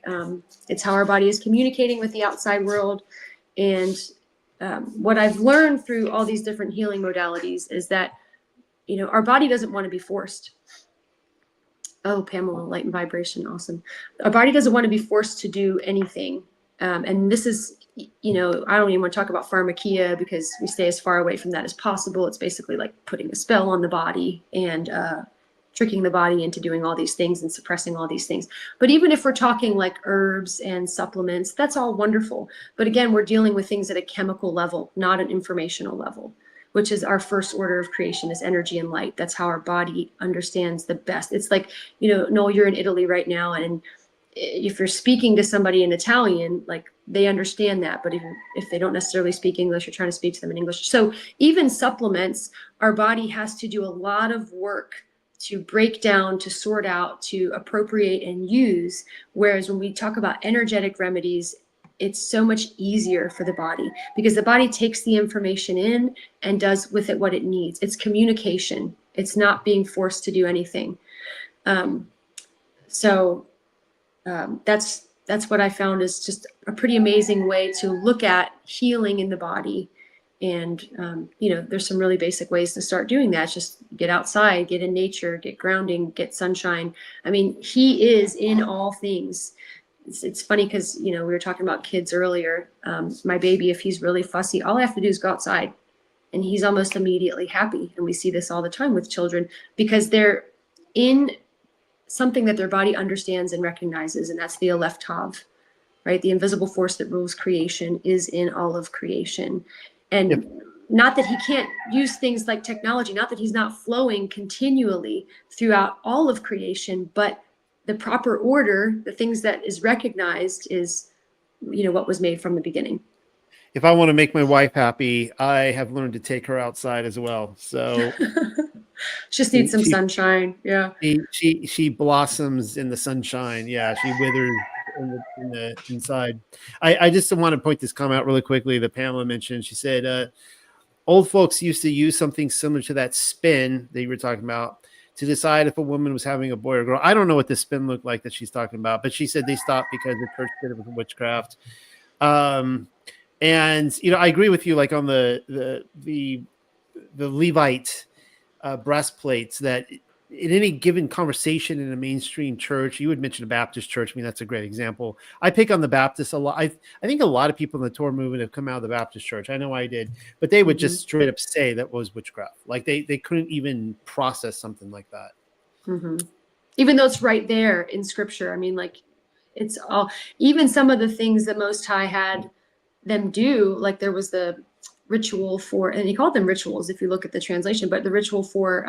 It's how our body is communicating with the outside world. And what I've learned through all these different healing modalities is that, our body doesn't want to be forced. Oh, Pamela, light and vibration. Awesome. Our body doesn't want to be forced to do anything. And this is, I don't even want to talk about pharmakia because we stay as far away from that as possible. It's basically like putting a spell on the body and tricking the body into doing all these things and suppressing all these things. But even if we're talking like herbs and supplements, that's all wonderful. But again, we're dealing with things at a chemical level, not an informational level, which is our first order of creation is energy and light. That's how our body understands the best. It's like, Noel, you're in Italy right now. And if you're speaking to somebody in Italian, like they understand that. But if they don't necessarily speak English, you're trying to speak to them in English. So even supplements, our body has to do a lot of work to break down, to sort out, to appropriate and use. Whereas when we talk about energetic remedies, it's so much easier for the body because the body takes the information in and does with it what it needs. It's communication. It's not being forced to do anything. That's what I found is just a pretty amazing way to look at healing in the body. And, there's some really basic ways to start doing that. Just get outside, get in nature, get grounding, get sunshine. I mean, he is in all things. It's funny because, we were talking about kids earlier. My baby, if he's really fussy, all I have to do is go outside and he's almost immediately happy. And we see this all the time with children because they're in something that their body understands and recognizes. And that's the Aleph Tav, right? The invisible force that rules creation is in all of creation. And Yep. Not that he can't use things like technology, not that he's not flowing continually throughout all of creation, but the proper order, the things that is recognized is, what was made from the beginning. If I want to make my wife happy, I have learned to take her outside as well. So Just need some sunshine. Yeah. she blossoms in the sunshine. Yeah, she withers in the inside. I just want to point this comment out really quickly that Pamela mentioned. She said, old folks used to use something similar to that spin that you were talking about to decide if a woman was having a boy or girl. I don't know what the spin looked like that she's talking about, but she said they stopped because the church did it with witchcraft. And I agree with you, like on the Levite breastplates, that in any given conversation in a mainstream church, you would mention a Baptist church. I mean, that's a great example. I pick on the Baptists a lot. I think a lot of people in the Torah movement have come out of the Baptist church. I know I did, but they would just straight up say that was witchcraft. Like they couldn't even process something like that. Mm-hmm. Even though it's right there in scripture. I mean, like it's all, even some of the things that Most High had them do, like there was the ritual for, and he called them rituals if you look at the translation, but the ritual for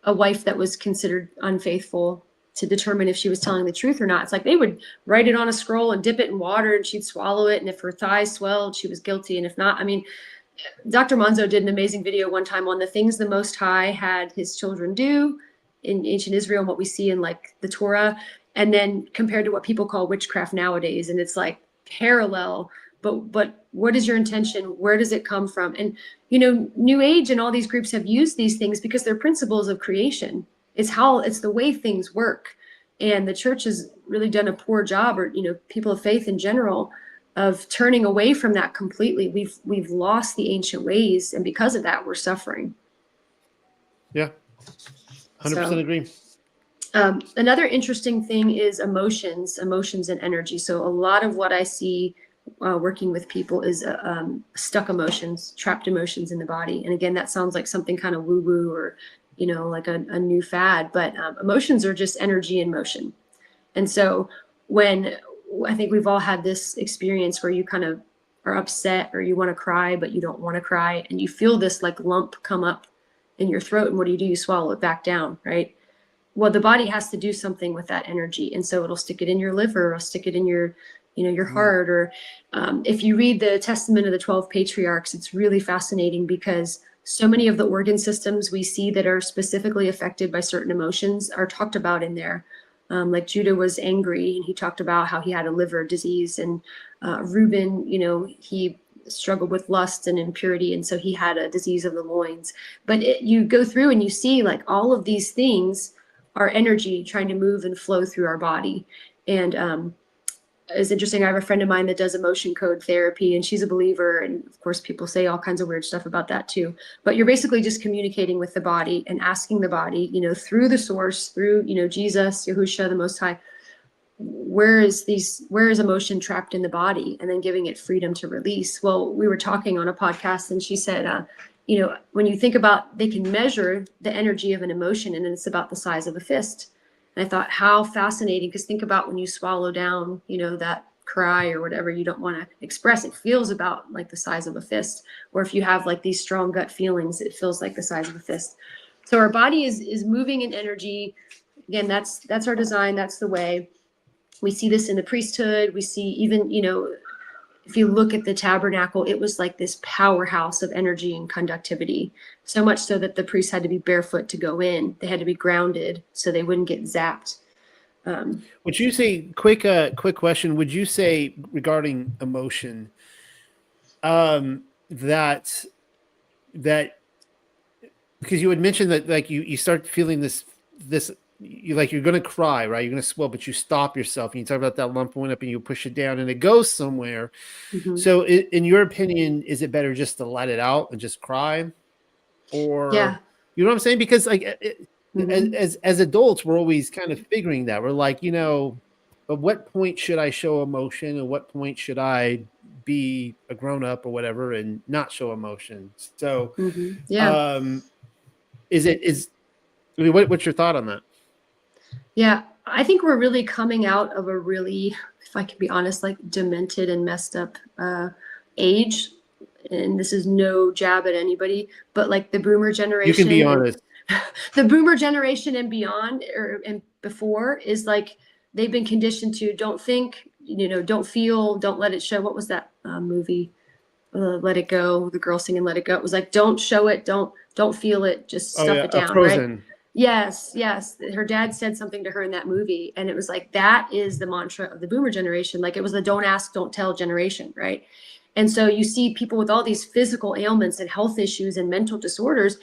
a wife that was considered unfaithful to determine if she was telling the truth or not. It's like they would write it on a scroll and dip it in water and she'd swallow it. And if her thighs swelled, she was guilty. And if not, I mean, Dr. Monzo did an amazing video one time on the things the Most High had his children do in ancient Israel and what we see in like the Torah, and then compared to what people call witchcraft nowadays. And it's like parallel, but what is your intention? Where does it come from? And, you know, New Age and all these groups have used these things because they're principles of creation. It's the way things work. And the church has really done a poor job, or, you know, people of faith in general, of turning away from that completely. We've lost the ancient ways, and because of that, we're suffering. Yeah, 100% agree. Another interesting thing is emotions and energy. So a lot of what I see working with people is stuck emotions, trapped emotions in the body. And again, that sounds like something kind of woo-woo, or, you know, like a new fad, but emotions are just energy in motion. And so when I think we've all had this experience where you kind of are upset, or you want to cry, but you don't want to cry, and you feel this like lump come up in your throat, and what do? You swallow it back down, right? Well, the body has to do something with that energy. And so it'll stick it in your liver, or stick it in your, you know, your heart. Or if you read the Testament of the 12 Patriarchs, it's really fascinating, because so many of the organ systems we see that are specifically affected by certain emotions are talked about in there. Like Judah was angry, and he talked about how he had a liver disease, and Reuben, you know, he struggled with lust and impurity, and so he had a disease of the loins. But you go through and you see like all of these things are energy trying to move and flow through our body. And it's interesting. I have a friend of mine that does emotion code therapy, and she's a believer. And of course, people say all kinds of weird stuff about that too. But you're basically just communicating with the body and asking the body, you know, through the source, through, you know, Jesus, Yahusha, the Most High, where is emotion trapped in the body, and then giving it freedom to release. Well, we were talking on a podcast, and she said, you know, when you think about, they can measure the energy of an emotion, and it's about the size of a fist. And I thought, how fascinating, because think about when you swallow down, you know, that cry or whatever you don't want to express, it feels about like the size of a fist. Or if you have like these strong gut feelings, it feels like the size of a fist. So our body is moving in energy. Again, that's our design. That's the way. We see this in the priesthood. We see even, you know, if you look at the tabernacle, it was like this powerhouse of energy and conductivity, so much so that the priests had to be barefoot to go in. They had to be grounded so they wouldn't get zapped. Would you say, quick question, would you say regarding emotion, that because you had mentioned that like you start feeling this you like you're going to cry, right? You're going to swell, but you stop yourself, and you talk about that lump going up and you push it down and it goes somewhere. Mm-hmm. So in your opinion, is it better just to let it out and just cry? Or, yeah, you know what I'm saying? Because like mm-hmm. as adults, we're always kind of figuring that. We're like, you know, at what point should I show emotion, and what point should I be a grown up or whatever and not show emotion? So, Mm-hmm. Yeah. What's your thought on that? Yeah, I think we're really coming out of a really, if I can be honest, like demented and messed up age. And this is no jab at anybody, but like the boomer generation. You can be honest. The boomer generation and beyond, and before, is like they've been conditioned to don't think, you know, don't feel, don't let it show. What was that movie? Let It Go. The girl singing Let It Go. It was like, don't show it, don't feel it, just stuff it down. Frozen. Right? Yes. Her dad said something to her in that movie, and it was like, that is the mantra of the boomer generation. Like it was the don't ask, don't tell generation, right? And so you see people with all these physical ailments and health issues and mental disorders.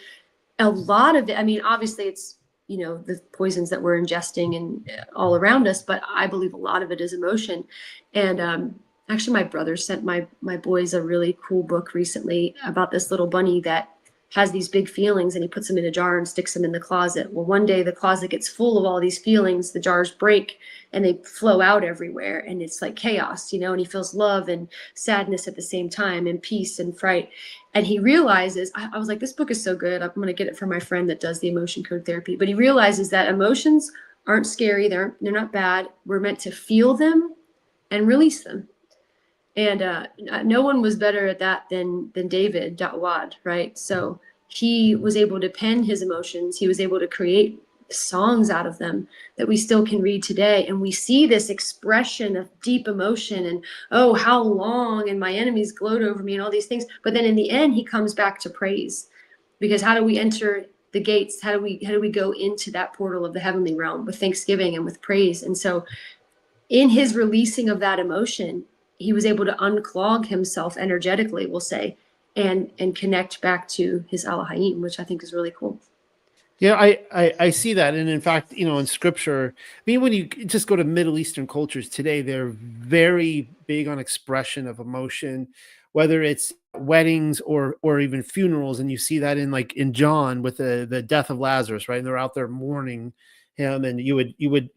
A lot of it, I mean, obviously it's, you know, the poisons that we're ingesting and all around us, but I believe a lot of it is emotion. And actually my brother sent my boys a really cool book recently about this little bunny that has these big feelings, and he puts them in a jar and sticks them in the closet. Well, one day the closet gets full of all these feelings, the jars break and they flow out everywhere, and it's like chaos, you know, and he feels love and sadness at the same time, and peace and fright. And he realizes, I was like, this book is so good. I'm going to get it from my friend that does the emotion code therapy. But he realizes that emotions aren't scary. They're not bad. We're meant to feel them and release them. And no one was better at that than David Dawad, right? So he was able to pen his emotions. He was able to create songs out of them that we still can read today. And we see this expression of deep emotion and, oh, how long, and my enemies gloat over me and all these things. But then in the end, he comes back to praise, because how do we enter the gates? How do we go into that portal of the heavenly realm? With thanksgiving and with praise. And so in his releasing of that emotion, he was able to unclog himself energetically, we'll say, and connect back to his Elohim, which I think is really cool. Yeah, I see that. And in fact, in scripture, I mean, when you just go to Middle Eastern cultures today, they're very big on expression of emotion, whether it's weddings or even funerals. And you see that in John with the death of Lazarus, right? And they're out there mourning him, and you would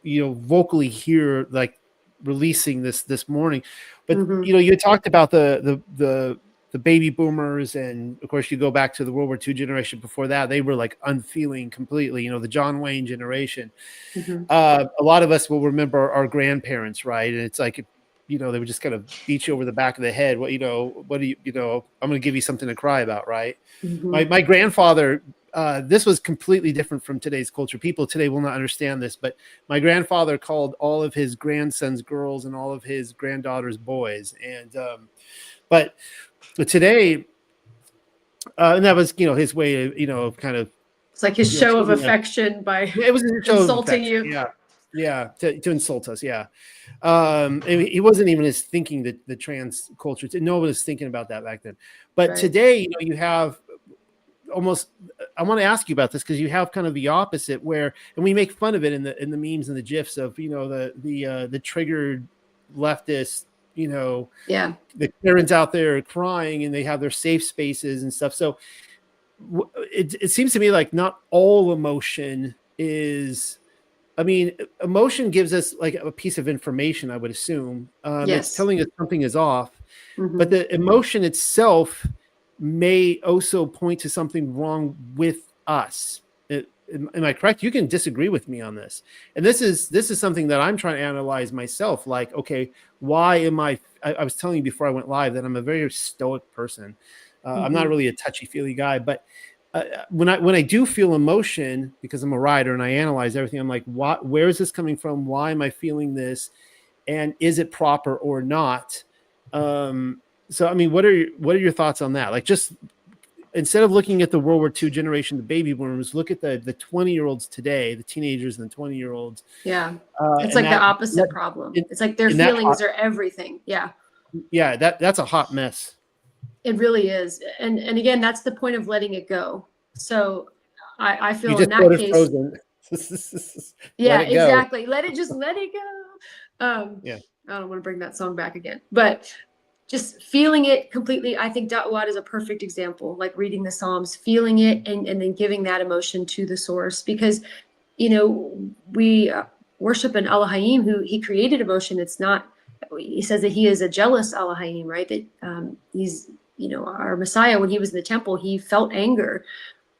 vocally hear like releasing this mourning. But you talked about the baby boomers, and of course you go back to the World War II generation before that, they were like unfeeling completely, the John Wayne generation. A lot of us will remember our grandparents, right? And it's like, they would just kind of beat you over the back of the head. What do you, I'm going to give you something to cry about, right? My grandfather, this was completely different from today's culture. People today will not understand this, but my grandfather called all of his grandsons girls and all of his granddaughters boys. And but today, and that was his way of kind of, it's like his show of affection by it was a show insulting of affection. you. Yeah, to insult us. Yeah. And he wasn't even as thinking that the trans culture, no one was thinking about that back then. But Right. today, you have almost, I want to ask you about this, because you have kind of the opposite where, and we make fun of it in the memes and the GIFs of, the triggered leftist, Yeah. the parents out there crying, and they have their safe spaces and stuff. So it seems to me like not all emotion is, I mean, emotion gives us like a piece of information, I would assume. Yes. It's telling us something is off, but the emotion itself may also point to something wrong with us. Am I correct? You can disagree with me on this. And this is something that I'm trying to analyze myself. Like, okay, why am I was telling you before I went live that I'm a very stoic person. I'm not really a touchy-feely guy, but when I do feel emotion, because I'm a writer and I analyze everything, I'm like, where is this coming from? Why am I feeling this? And is it proper or not? So, I mean, what are your thoughts on that? Like, just instead of looking at the World War II generation, the baby boomers, look at the 20-year-olds today, the teenagers and the 20-year-olds. Yeah. It's like the opposite problem. It's like their feelings are everything. Yeah. Yeah. That's a hot mess. It really is. And again, that's the point of letting it go. So I feel you just in that case. Yeah, exactly. Let it go. Yeah. I don't want to bring that song back again, but just feeling it completely. I think Da'wat is a perfect example, like reading the Psalms, feeling it and then giving that emotion to the source, because, we worship an Elohim who he created emotion. It's not, he says that he is a jealous Elohim, right? That he's, our Messiah, when he was in the temple, he felt anger,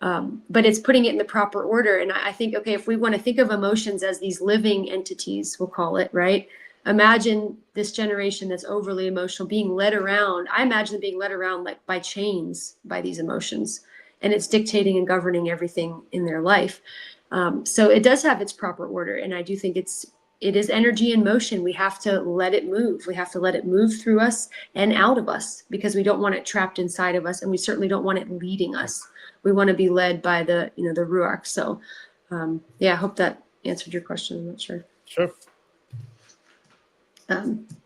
but it's putting it in the proper order. And I think, okay, if we want to think of emotions as these living entities, we'll call it, right? Imagine this generation that's overly emotional being led around. I imagine them being led around like by chains by these emotions, and it's dictating and governing everything in their life. So it does have its proper order. And I do think it is energy in motion. We have to let it move. We have to let it move through us and out of us, because we don't want it trapped inside of us. And we certainly don't want it leading us. We want to be led by the Ruach. So I hope that answered your question. I'm not sure. Sure.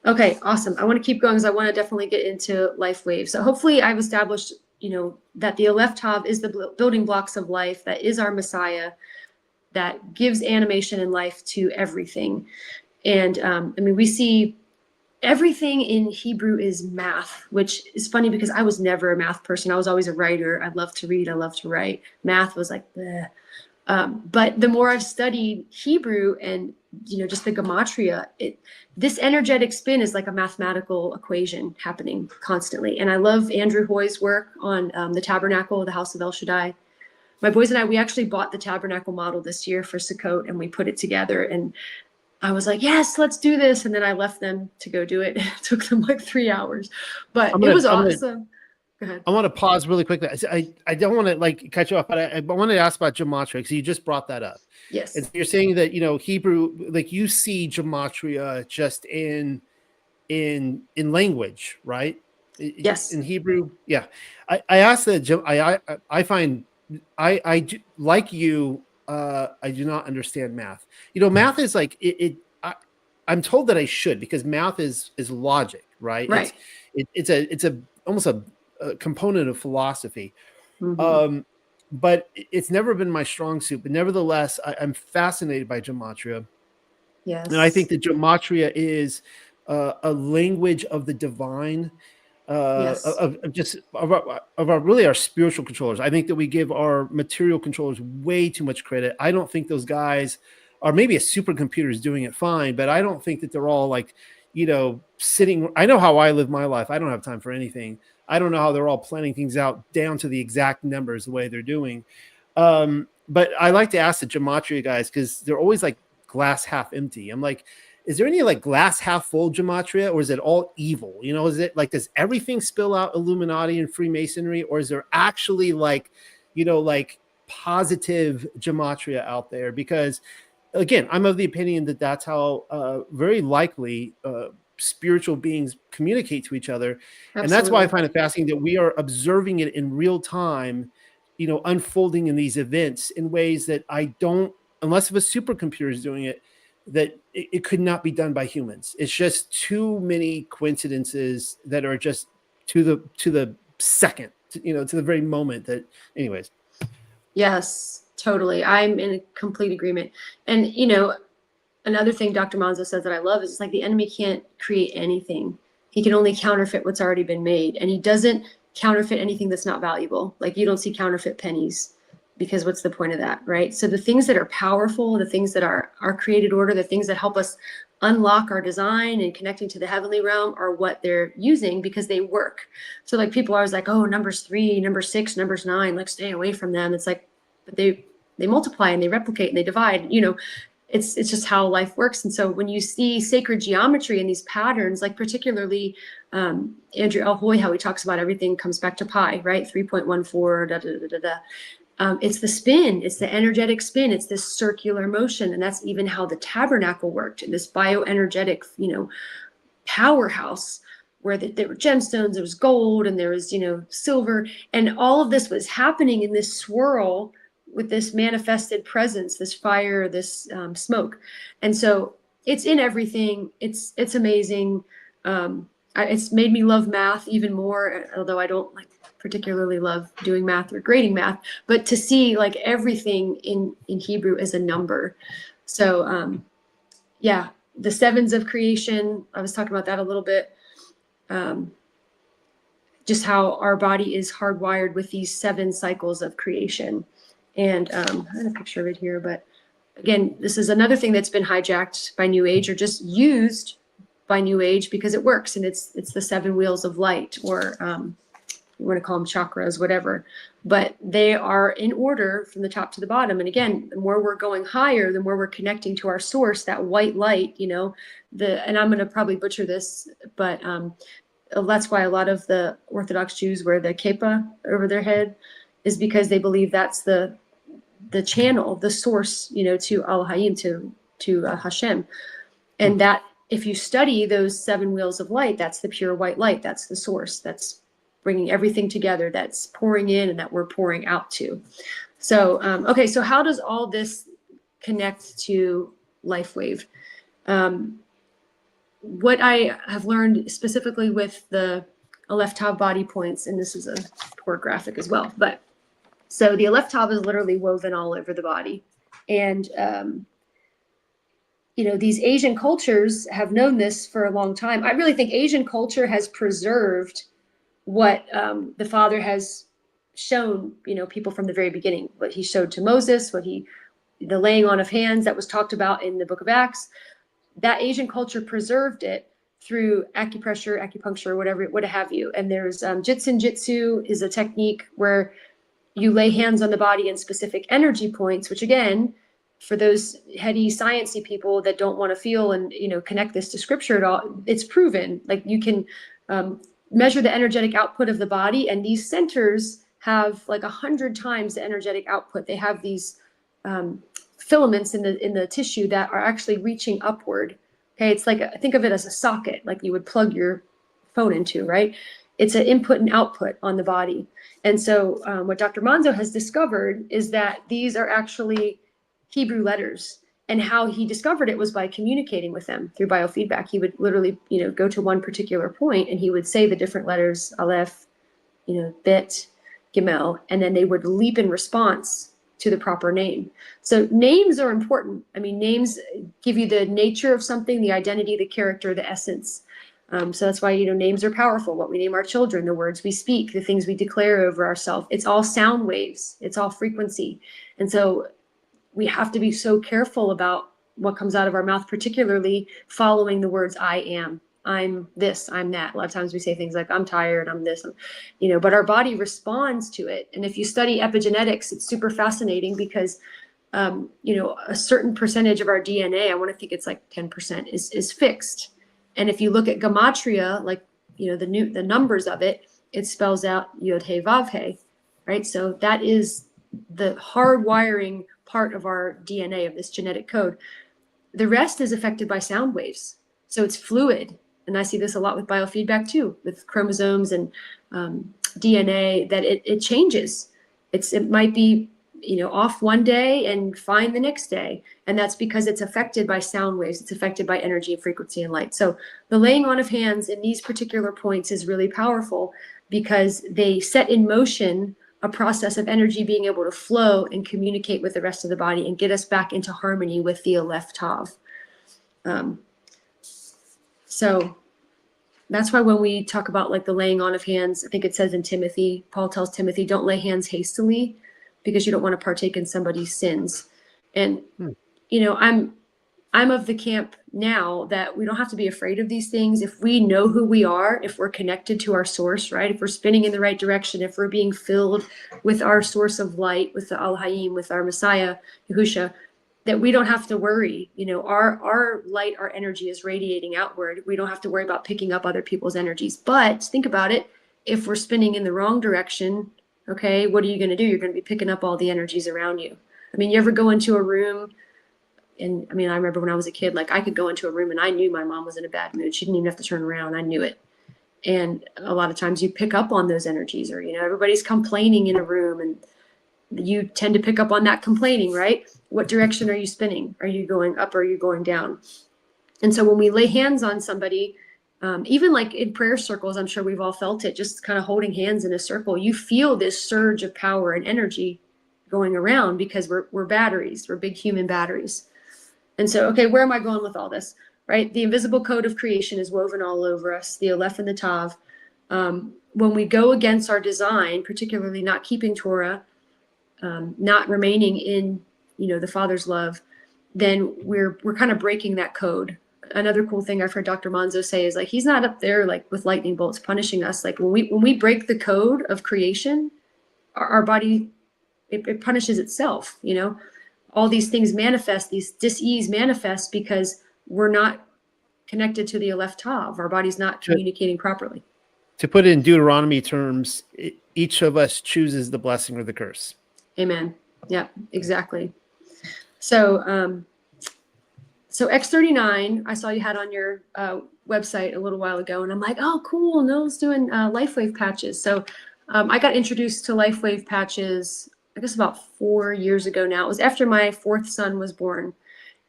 Okay, awesome. I want to keep going because I want to definitely get into Lifewave. So hopefully I've established, that the Aleph Tav is the building blocks of life. That is our Messiah that gives animation and life to everything. And we see everything in Hebrew is math, which is funny because I was never a math person. I was always a writer. I love to read. I love to write. Math was like, bleh. But the more I've studied Hebrew and, just the gematria, this energetic spin is like a mathematical equation happening constantly. And I love Andrew Hoy's work on the tabernacle, the house of El Shaddai. My boys and I, we actually bought the tabernacle model this year for Sukkot, and we put it together. And I was like, yes, let's do this. And then I left them to go do it. It took them like 3 hours, but it was awesome. Go ahead. I want to pause really quickly. I don't want to cut you off, but I wanted to ask about gematria, because you just brought that up. Yes. And you're saying that, Hebrew, like you see gematria just in language, right? Yes. In Hebrew. Yeah. I asked that. I find I do, like you, I do not understand math. Math is like I I'm told that I should, because math is logic, right? Right. It's almost a component of philosophy. Mhm. But it's never been my strong suit. But nevertheless, I'm fascinated by gematria, and I think Yes. that gematria is a language of the divine, Yes. of just of our really our spiritual controllers. I think that we give our material controllers way too much credit. I don't think those guys, or maybe a supercomputer is doing it fine, but I don't think that they're all like, sitting. I know how I live my life. I don't have time for anything. I don't know how they're all planning things out down to the exact numbers the way they're doing. But I like to ask the gematria guys, because they're always like glass half empty. I'm like, is there any like glass half full gematria, or is it all evil? Is it like, does everything spill out Illuminati and Freemasonry, or is there actually like, like positive gematria out there? Because again, I'm of the opinion that that's how very likely spiritual beings communicate to each other. And that's why I Absolutely. find it fascinating that we are observing it in real time, unfolding in these events in ways that I don't, unless if a supercomputer is doing it, that it could not be done by humans. It's just too many coincidences that are just to the second, to the very moment that, anyways. Yes, totally. I'm in complete agreement. And another thing Dr. Manzo says that I love is, it's like the enemy can't create anything. He can only counterfeit what's already been made. And he doesn't counterfeit anything that's not valuable. Like, you don't see counterfeit pennies, because what's the point of that, right? So the things that are powerful, the things that are our created order, the things that help us unlock our design and connecting to the heavenly realm, are what they're using, because they work. So like, people are always like, oh, numbers 3, number 6, numbers 9, like, stay away from them. It's like, but they multiply and they replicate and they divide, it's just how life works. And so when you see sacred geometry and these patterns, like particularly Andrew L. Hoy, how he talks about everything comes back to pi, right? 3.14, da, da, da, da, da. It's the spin, it's the energetic spin, it's this circular motion. And that's even how the tabernacle worked, in this bioenergetic, powerhouse, where there were gemstones, there was gold, and there was, silver. And all of this was happening in this swirl with this manifested presence, this fire, this smoke. And so it's in everything. It's amazing. It's made me love math even more, although I don't like particularly love doing math or grading math, but to see like everything in Hebrew as a number. So yeah, the sevens of creation, I was talking about that a little bit. Just how our body is hardwired with these 7 cycles of creation. And I had a picture of it here, but again, this is another thing that's been hijacked by New Age, or just used by New Age because it works. And it's the 7 wheels of light, or you want to call them chakras, whatever, but they are in order from the top to the bottom. And again, the more we're going higher, the more we're connecting to our source, that white light, and I'm going to probably butcher this, but that's why a lot of the Orthodox Jews wear the kippah over their head, is because they believe that's the channel, the source, to Al Hayim, to Hashem. And that if you study those 7 wheels of light, that's the pure white light. That's the source. That's bringing everything together, that's pouring in and that we're pouring out to. So, okay. So how does all this connect to Lifewave? What I have learned specifically with the Aleph Tav body points, and this is a poor graphic as well, but so the Aleph Tav is literally woven all over the body. And, these Asian cultures have known this for a long time. I really think Asian culture has preserved what the Father has shown, people from the very beginning, what he showed to Moses, the laying on of hands that was talked about in the book of Acts. That Asian culture preserved it through acupressure, acupuncture, whatever, what have you. And there's Jitsun Jitsu is a technique where you lay hands on the body in specific energy points, which again, for those heady sciencey people that don't want to feel and connect this to scripture at all, it's proven. Like, you can measure the energetic output of the body, and these centers have like 100 times the energetic output. They have these filaments in the tissue that are actually reaching upward. Okay, it's like think of it as a socket, like you would plug your phone into, right? It's an input and output on the body. And so what Dr. Manzo has discovered is that these are actually Hebrew letters, And how he discovered it was by communicating with them through biofeedback. He would literally, go to one particular point and he would say the different letters, Aleph, Bet, Gimel, and then they would leap in response to the proper name. So names are important. I mean, names give you the nature of something, the identity, the character, the essence. So that's why, names are powerful. What we name our children, the words we speak, the things we declare over ourselves, it's all sound waves. It's all frequency. And so we have to be so careful about what comes out of our mouth, particularly following the words I am, I'm this, I'm that. A lot of times we say things like, I'm tired, I'm this, but our body responds to it. And if you study epigenetics, it's super fascinating because, a certain percentage of our DNA, I want to think it's like 10% is fixed. And if you look at gematria, like, the numbers of it, it spells out Yod He Vav He, right? So that is the hardwiring part of our DNA, of this genetic code. The rest is affected by sound waves. So it's fluid. And I see this a lot with biofeedback too, with chromosomes and DNA, that it changes. It might be, off one day and fine the next day. And that's because it's affected by sound waves. It's affected by energy, frequency, and light. So the laying on of hands in these particular points is really powerful because they set in motion a process of energy being able to flow and communicate with the rest of the body and get us back into harmony with the Aleph Tav. So that's why when we talk about like the laying on of hands, I think it says in Timothy, Paul tells Timothy, don't lay hands hastily because you don't want to partake in somebody's sins. And, I'm of the camp now that we don't have to be afraid of these things. If we know who we are, if we're connected to our source, right? If we're spinning in the right direction, if we're being filled with our source of light, with the Al Hayim, with our Messiah, Yahusha, that we don't have to worry. Our light, our energy is radiating outward. We don't have to worry about picking up other people's energies. But think about it. If we're spinning in the wrong direction, okay, what are you going to do? You're going to be picking up all the energies around you. I mean, you ever go into a room and I remember when I was a kid, like I could go into a room and I knew my mom was in a bad mood. She didn't even have to turn around. I knew it. And a lot of times you pick up on those energies, or, everybody's complaining in a room and you tend to pick up on that complaining, right? What direction are you spinning? Are you going up or are you going down? And so when we lay hands on somebody, even like in prayer circles, I'm sure we've all felt it, just kind of holding hands in a circle, you feel this surge of power and energy going around because we're batteries, we're big human batteries. And so, okay, where am I going with all this, right? The invisible code of creation is woven all over us, the Aleph and the Tav. When we go against our design, particularly not keeping Torah, not remaining in, the Father's love, then we're kind of breaking that code. Another cool thing I've heard Dr. Manzo say is like, he's not up there like with lightning bolts punishing us. Like when we break the code of creation, our body, it punishes itself, all these things manifest, these dis-ease manifest because we're not connected to the Aleph Tav. Our body's not communicating properly. To put it in Deuteronomy terms, each of us chooses the blessing or the curse. Amen. Yeah, exactly. So, so X39, I saw you had on your website a little while ago, and I'm like, oh, cool. Noel's doing Lifewave patches. So I got introduced to Lifewave patches, I guess about 4 years ago now. It was after my fourth son was born.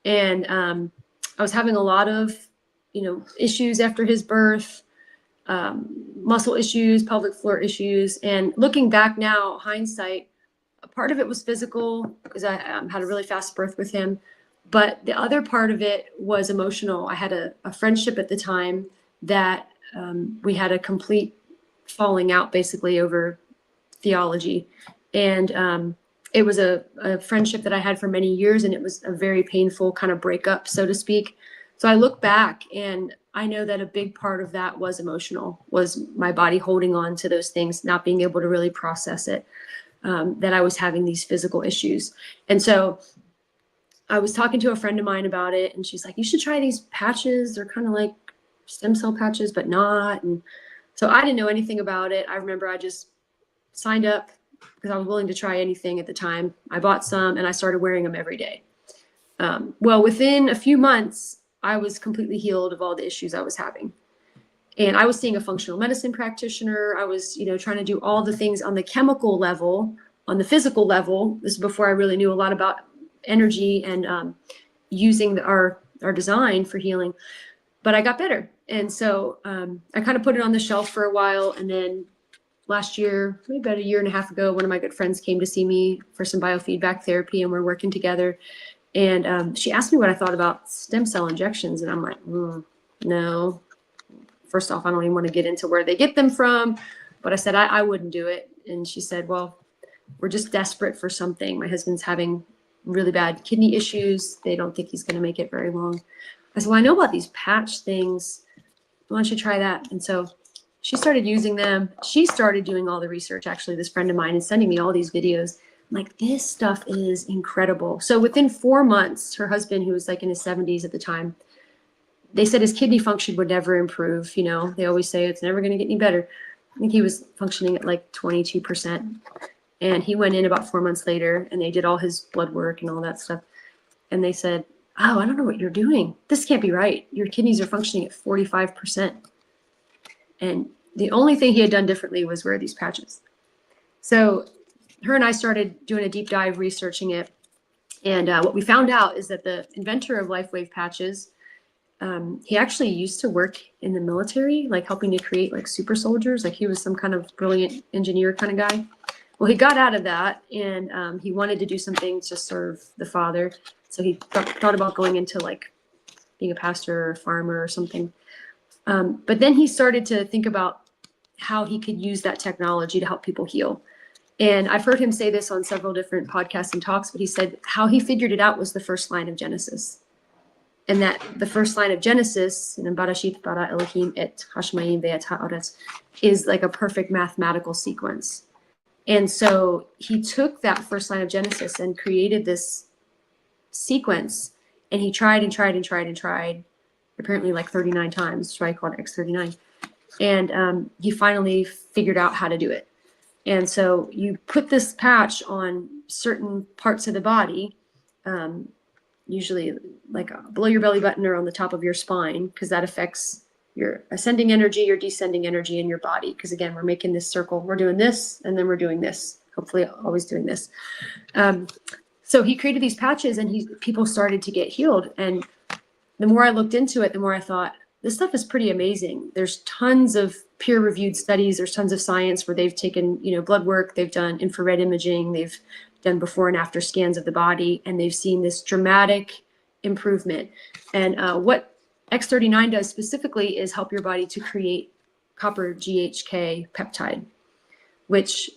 And I was having a lot of, issues after his birth, muscle issues, pelvic floor issues. And looking back now, hindsight, part of it was physical because I had a really fast birth with him. But the other part of it was emotional. I had a friendship at the time that we had a complete falling out basically over theology. And it was a friendship that I had for many years, and it was a very painful kind of breakup, so to speak. So I look back and I know that a big part of that was emotional, was my body holding on to those things, not being able to really process it, that I was having these physical issues. And so I was talking to a friend of mine about it, and she's like, you should try these patches. They're kind of like stem cell patches, but not. And so I didn't know anything about it. I remember I just signed up because I was willing to try anything at the time. I bought some and I started wearing them every day. Well, within a few months, I was completely healed of all the issues I was having. And I was seeing a functional medicine practitioner. I was, trying to do all the things on the chemical level, on the physical level. This is before I really knew a lot about energy and using our design for healing, but I got better. And so I kind of put it on the shelf for a while. And then last year, maybe about a year and a half ago, one of my good friends came to see me for some biofeedback therapy, and we're working together. And she asked me what I thought about stem cell injections. And I'm like, no. First off, I don't even want to get into where they get them from. But I said, I wouldn't do it. And she said, well, we're just desperate for something. My husband's having really bad kidney issues. They don't think he's going to make it very long. I said, well, I know about these patch things. Why don't you try that? And so she started using them. She started doing all the research, actually, this friend of mine, and sending me all these videos. I'm like, this stuff is incredible. So within 4 months, her husband, who was like in his 70s at the time, they said his kidney function would never improve. You know, they always say it's never going to get any better. I think he was functioning at like 22%. And he went in about 4 months later, and they did all his blood work and all that stuff. And they said, oh, I don't know what you're doing. This can't be right. Your kidneys are functioning at 45%. And the only thing he had done differently was wear these patches. So her and I started doing a deep dive researching it. And what we found out is that the inventor of Lifewave patches, he actually used to work in the military, like helping to create like super soldiers. Like he was some kind of brilliant engineer kind of guy. Well, he got out of that, and he wanted to do something to serve the Father. So he thought about going into like being a pastor or a farmer or something. But then he started to think about how he could use that technology to help people heal. And I've heard him say this on several different podcasts and talks, but he said how he figured it out was the first line of Genesis. And that the first line of Genesis, in Barashit bara Elohim et Hashmayim ve'et ha'aretz, is like a perfect mathematical sequence. And so he took that first line of Genesis and created this sequence, and he tried and tried and tried and tried, apparently like 39 times. That's why I called it X39. And he finally figured out how to do it. And so you put this patch on certain parts of the body, usually like below your belly button or on the top of your spine, because that affects your ascending energy, your descending energy in your body. Because again, we're making this circle. We're doing this, and then we're doing this. Hopefully always doing this. So he created these patches, and people started to get healed. And the more I looked into it, the more I thought, this stuff is pretty amazing. There's tons of peer-reviewed studies. There's tons of science where they've taken, blood work. They've done infrared imaging. They've done before and after scans of the body, and they've seen this dramatic improvement. And what X39 does specifically is help your body to create copper GHK peptide, which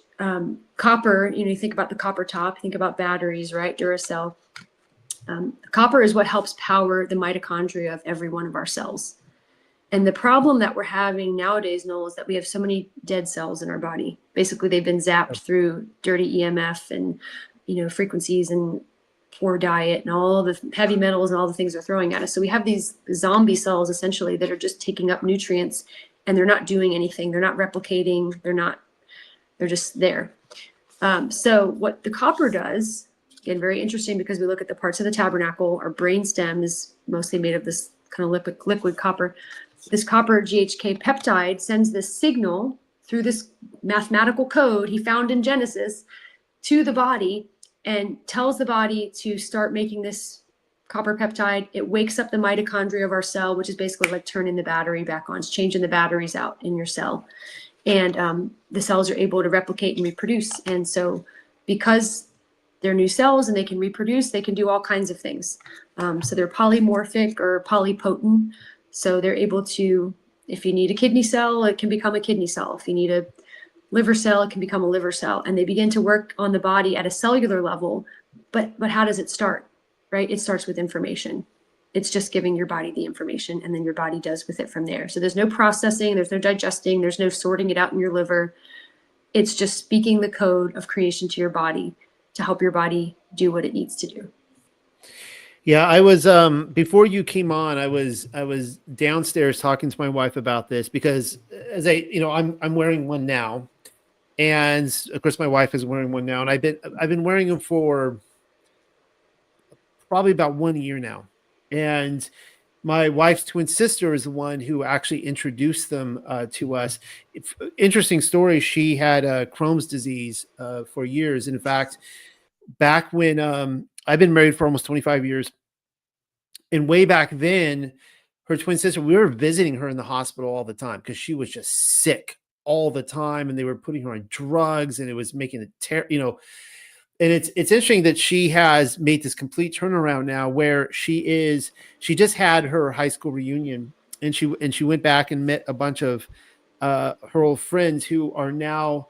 copper, you think about the copper top, think about batteries, right? Duracell. Copper is what helps power the mitochondria of every one of our cells. And the problem that we're having nowadays, Noel, is that we have so many dead cells in our body. Basically, they've been zapped through dirty EMF and, frequencies and poor diet and all the heavy metals and all the things they're throwing at us. So we have these zombie cells essentially that are just taking up nutrients, and they're not doing anything. They're not replicating. They're just there. So what the copper does, again, very interesting, because we look at the parts of the tabernacle. Our brain stem is mostly made of this kind of liquid copper. This copper GHK peptide sends this signal through this mathematical code he found in Genesis to the body, and tells the body to start making this copper peptide. It wakes up the mitochondria of our cell, which is basically like turning the battery back on. It's changing the batteries out in your cell. And the cells are able to replicate and reproduce. And so because they're new cells and they can reproduce, they can do all kinds of things. So they're polymorphic or polypotent. So they're able to, if you need a kidney cell, it can become a kidney cell. If you need a liver cell, it can become a liver cell. And they begin to work on the body at a cellular level. But how does it start, right? It starts with information. It's just giving your body the information, and then your body does with it from there. So there's no processing, there's no digesting, there's no sorting it out in your liver. It's just speaking the code of creation to your body to help your body do what it needs to do. Yeah, I was before you came on, I was downstairs talking to my wife about this, because as I'm wearing one now, and of course my wife is wearing one now, and I've been wearing them for probably about 1 year now. And my wife's twin sister is the one who actually introduced them to us. Interesting story. She had Crohn's disease for years. And in fact, back when I've been married for almost 25 years. And way back then, her twin sister, we were visiting her in the hospital all the time because she was just sick all the time, and they were putting her on drugs, and it was making it and it's interesting that she has made this complete turnaround now where she just had her high school reunion, and she went back and met a bunch of her old friends who are now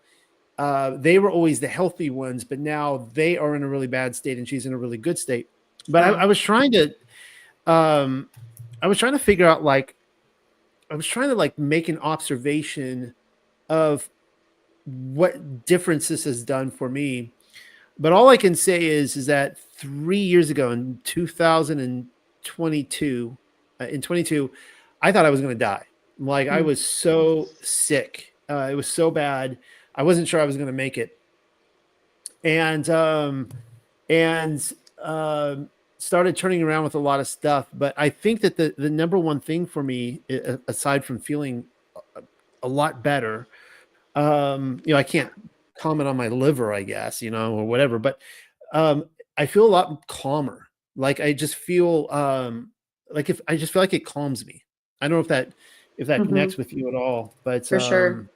they were always the healthy ones, but now they are in a really bad state and she's in a really good state. But Wow. I was trying to figure out, like, I was trying to like make an observation of what difference this has done for me. But all I can say is that 3 years ago in 2022, I thought I was going to die. Like, I was so sick. It was so bad. I wasn't sure I was going to make it. And started turning around with a lot of stuff. But I think that the number one thing for me, aside from feeling a lot better, I can't comment on my liver, I guess, or whatever, but I feel a lot calmer. Like, I just feel like it calms me. I don't know if that connects with you at all, but For sure.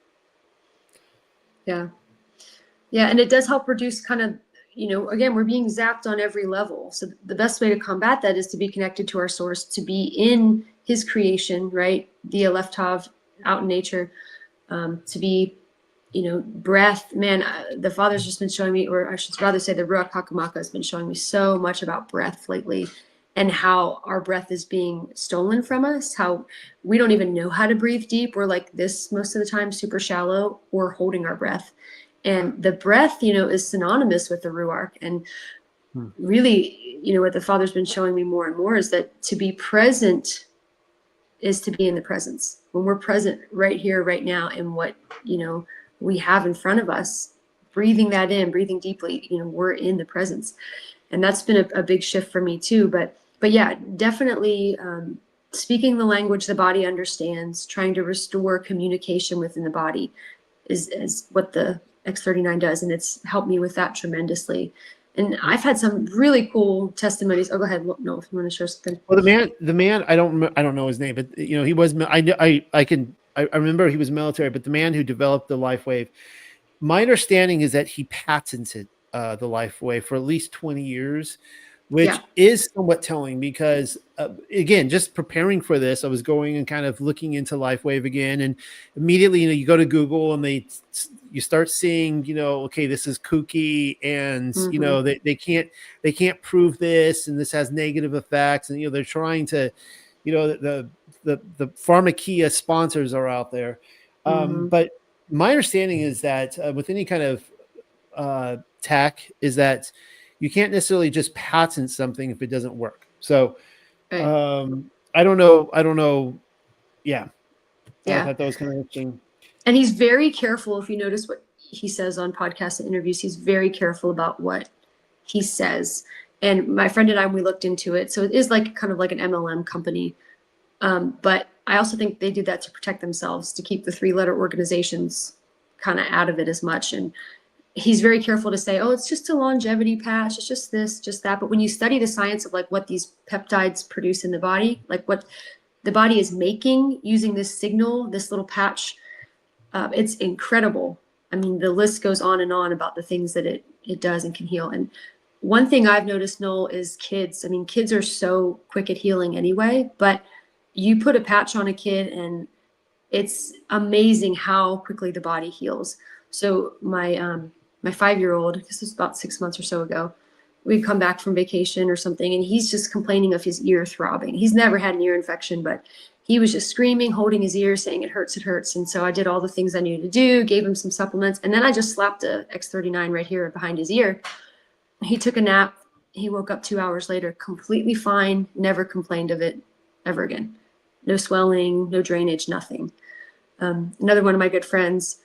Yeah. And it does help reduce kind of, again, we're being zapped on every level. So the best way to combat that is to be connected to our source, to be in his creation, right? The Aleph Tav, out in nature, to be, breath. Man, the Father's just been showing me, or I should rather say the Ruach HaKamaka has been showing me so much about breath lately, and how our breath is being stolen from us, how we don't even know how to breathe deep. We're like this most of the time, super shallow, or holding our breath. And the breath, is synonymous with the Ruach. And really, what the Father's been showing me more and more is that to be present is to be in the presence. When we're present right here, right now, in what, we have in front of us, breathing that in, breathing deeply, we're in the presence. And that's been a big shift for me too. But yeah, definitely speaking the language the body understands, trying to restore communication within the body is what the X39 does. And it's helped me with that tremendously. And I've had some really cool testimonies. Oh, go ahead. No, if you want to share something. Well, the man, I don't know his name, but he was, I remember he was military, but the man who developed the Lifewave, my understanding is that he patented the Lifewave for at least 20 years, which is somewhat telling because, again, just preparing for this, I was going and kind of looking into Lifewave again, and immediately, you go to Google and you start seeing, okay, this is kooky, and they can't prove this, and this has negative effects, and they're trying to, the pharmakia sponsors are out there, but my understanding is that with any kind of tech is that you can't necessarily just patent something if it doesn't work. So I don't know. Yeah. I thought that was kind of interesting. And he's very careful. If you notice what he says on podcasts and interviews, he's very careful about what he says. And my friend and I, we looked into it. So it is like kind of like an MLM company. But I also think they do that to protect themselves, to keep the 3-letter organizations kind of out of it as much. And he's very careful to say, oh, it's just a longevity patch. It's just this, just that. But when you study the science of like what these peptides produce in the body, like what the body is making using this signal, this little patch, it's incredible. I mean, the list goes on and on about the things that it does and can heal. And one thing I've noticed, Noel, is kids. I mean, kids are so quick at healing anyway, but you put a patch on a kid and it's amazing how quickly the body heals. So my 5-year-old, this was about 6 months or so ago, we'd come back from vacation or something, and he's just complaining of his ear throbbing. He's never had an ear infection, but he was just screaming, holding his ear, saying it hurts, it hurts. And so I did all the things I needed to do, gave him some supplements, and then I just slapped a X39 right here behind his ear. He took a nap. He woke up 2 hours later, completely fine, never complained of it ever again. No swelling, no drainage, nothing. Another one of my good friends,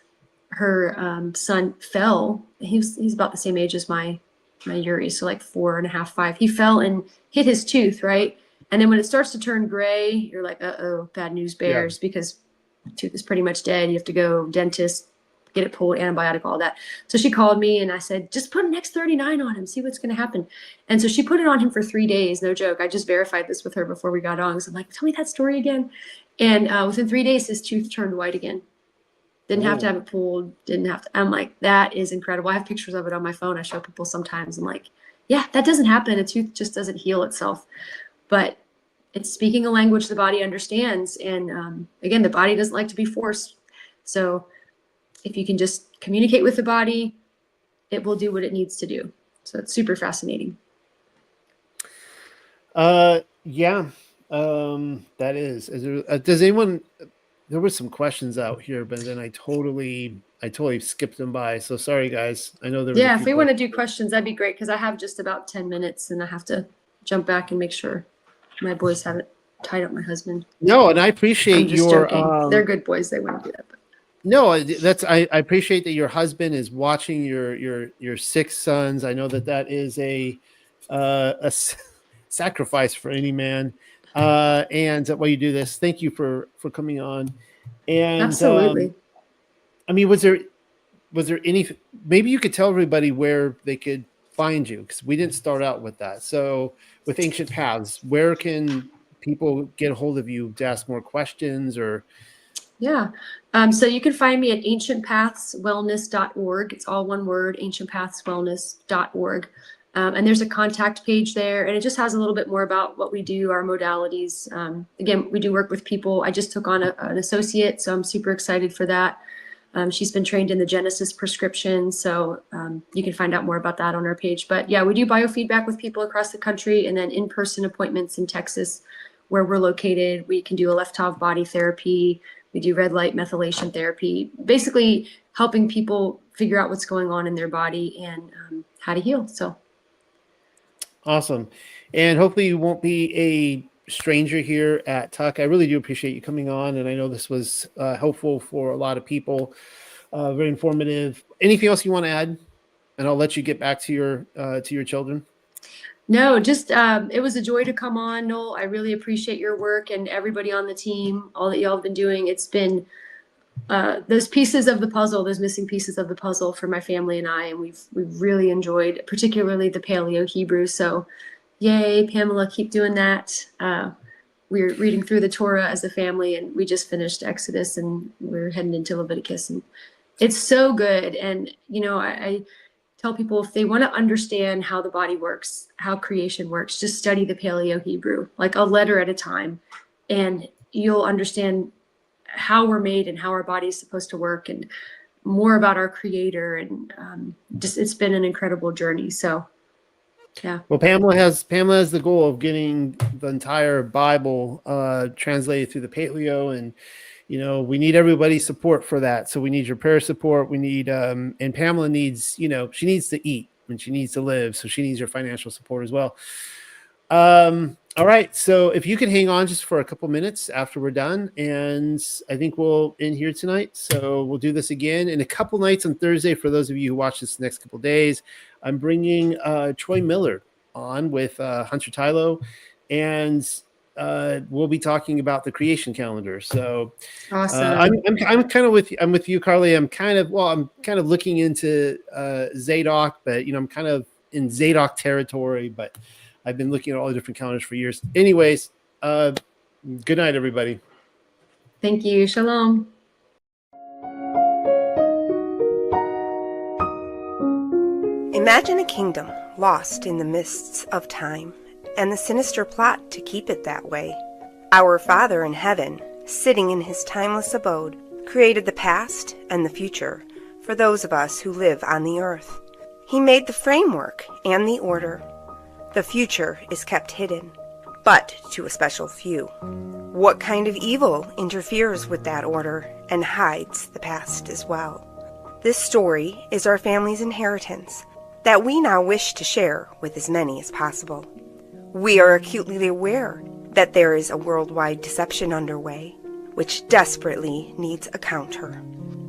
her son fell. He's about the same age as my Yuri, so like 4.5, 5. He fell and hit his tooth, right? And then when it starts to turn gray, you're like, uh-oh, bad news bears, because the tooth is pretty much dead. You have to go dentist, get it pulled, antibiotic, all that. So she called me and I said, just put an X39 on him, see what's going to happen. And so she put it on him for 3 days. No joke. I just verified this with her before we got on. So I'm like, tell me that story again. And within 3 days, his tooth turned white again. Didn't have to have it pulled. Didn't have to. I'm like, that is incredible. I have pictures of it on my phone. I show people sometimes. I'm like, yeah, that doesn't happen. A tooth just doesn't heal itself. But it's speaking a language the body understands. And again, the body doesn't like to be forced. So if you can just communicate with the body, it will do what it needs to do. So it's super fascinating. Yeah, that is. Does anyone? There were some questions out here, but then I totally skipped them by. So sorry, guys. I know there. Yeah, if we want to do questions, that'd be great because I have just about 10 minutes, and I have to jump back and make sure my boys haven't tied up my husband. No, and I appreciate your. They're good boys. They wouldn't do that. But. No, that's I appreciate that your husband is watching your 6 sons. I know that is a sacrifice for any man. And while you do this, thank you for coming on. And absolutely. I mean, was there any? Maybe you could tell everybody where they could find you, because we didn't start out with that. So with Ancient Paths, where can people get a hold of you to ask more questions or? Yeah. So you can find me at ancientpathswellness.org. It's all one word, ancientpathswellness.org. And there's a contact page there, and it just has a little bit more about what we do, our modalities. Again, we do work with people. I just took on an associate, so I'm super excited for that. She's been trained in the Genesis prescription, so you can find out more about that on our page. But yeah, we do biofeedback with people across the country, and then in-person appointments in Texas, where we're located. We can do Aleph body therapy. We do red light methylation therapy, basically helping people figure out what's going on in their body and how to heal. So. Awesome. And hopefully you won't be a stranger here at Tuck. I really do appreciate you coming on. And I know this was helpful for a lot of people, very informative. Anything else you want to add? And I'll let you get back to your children. No, just it was a joy to come on, Noel. I really appreciate your work and everybody on the team, all that y'all have been doing. It's been those pieces of the puzzle, those missing pieces of the puzzle for my family and I, and we've really enjoyed, particularly the Paleo Hebrew. So, yay, Pamela, keep doing that. We're reading through the Torah as a family, and we just finished Exodus, and we're heading into Leviticus, and it's so good. And I tell people, if they want to understand how the body works, how creation works, just study the Paleo Hebrew, like a letter at a time, and you'll understand how we're made and how our body is supposed to work, and more about our creator. And just, it's been an incredible journey. So, yeah. Well, Pamela has the goal of getting the entire Bible translated through the Paleo, and we need everybody's support for that. So we need your prayer support. We need, and Pamela needs, she needs to eat and she needs to live. So she needs your financial support as well. All right. So if you can hang on just for a couple minutes after we're done, and I think we'll end here tonight. So we'll do this again in a couple nights on Thursday. For those of you who watch this next couple days, I'm bringing Troy Miller on with Hunter Tylo, and we'll be talking about the creation calendar. So awesome. I'm kind of with you. I'm with you, Carly. I'm kind of looking into Zadok, but I'm kind of in Zadok territory, but I've been looking at all the different calendars for years. Anyways, good night, everybody. Thank you. Shalom. Imagine a kingdom lost in the mists of time, and the sinister plot to keep it that way. Our Father in heaven, sitting in his timeless abode, created the past and the future for those of us who live on the earth. He made the framework and the order. The future is kept hidden, but to a special few. What kind of evil interferes with that order and hides the past as well? This story is our family's inheritance that we now wish to share with as many as possible. We are acutely aware that there is a worldwide deception underway, which desperately needs a counter.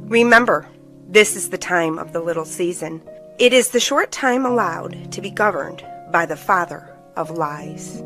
Remember, this is the time of the little season. It is the short time allowed to be governed by the father of lies.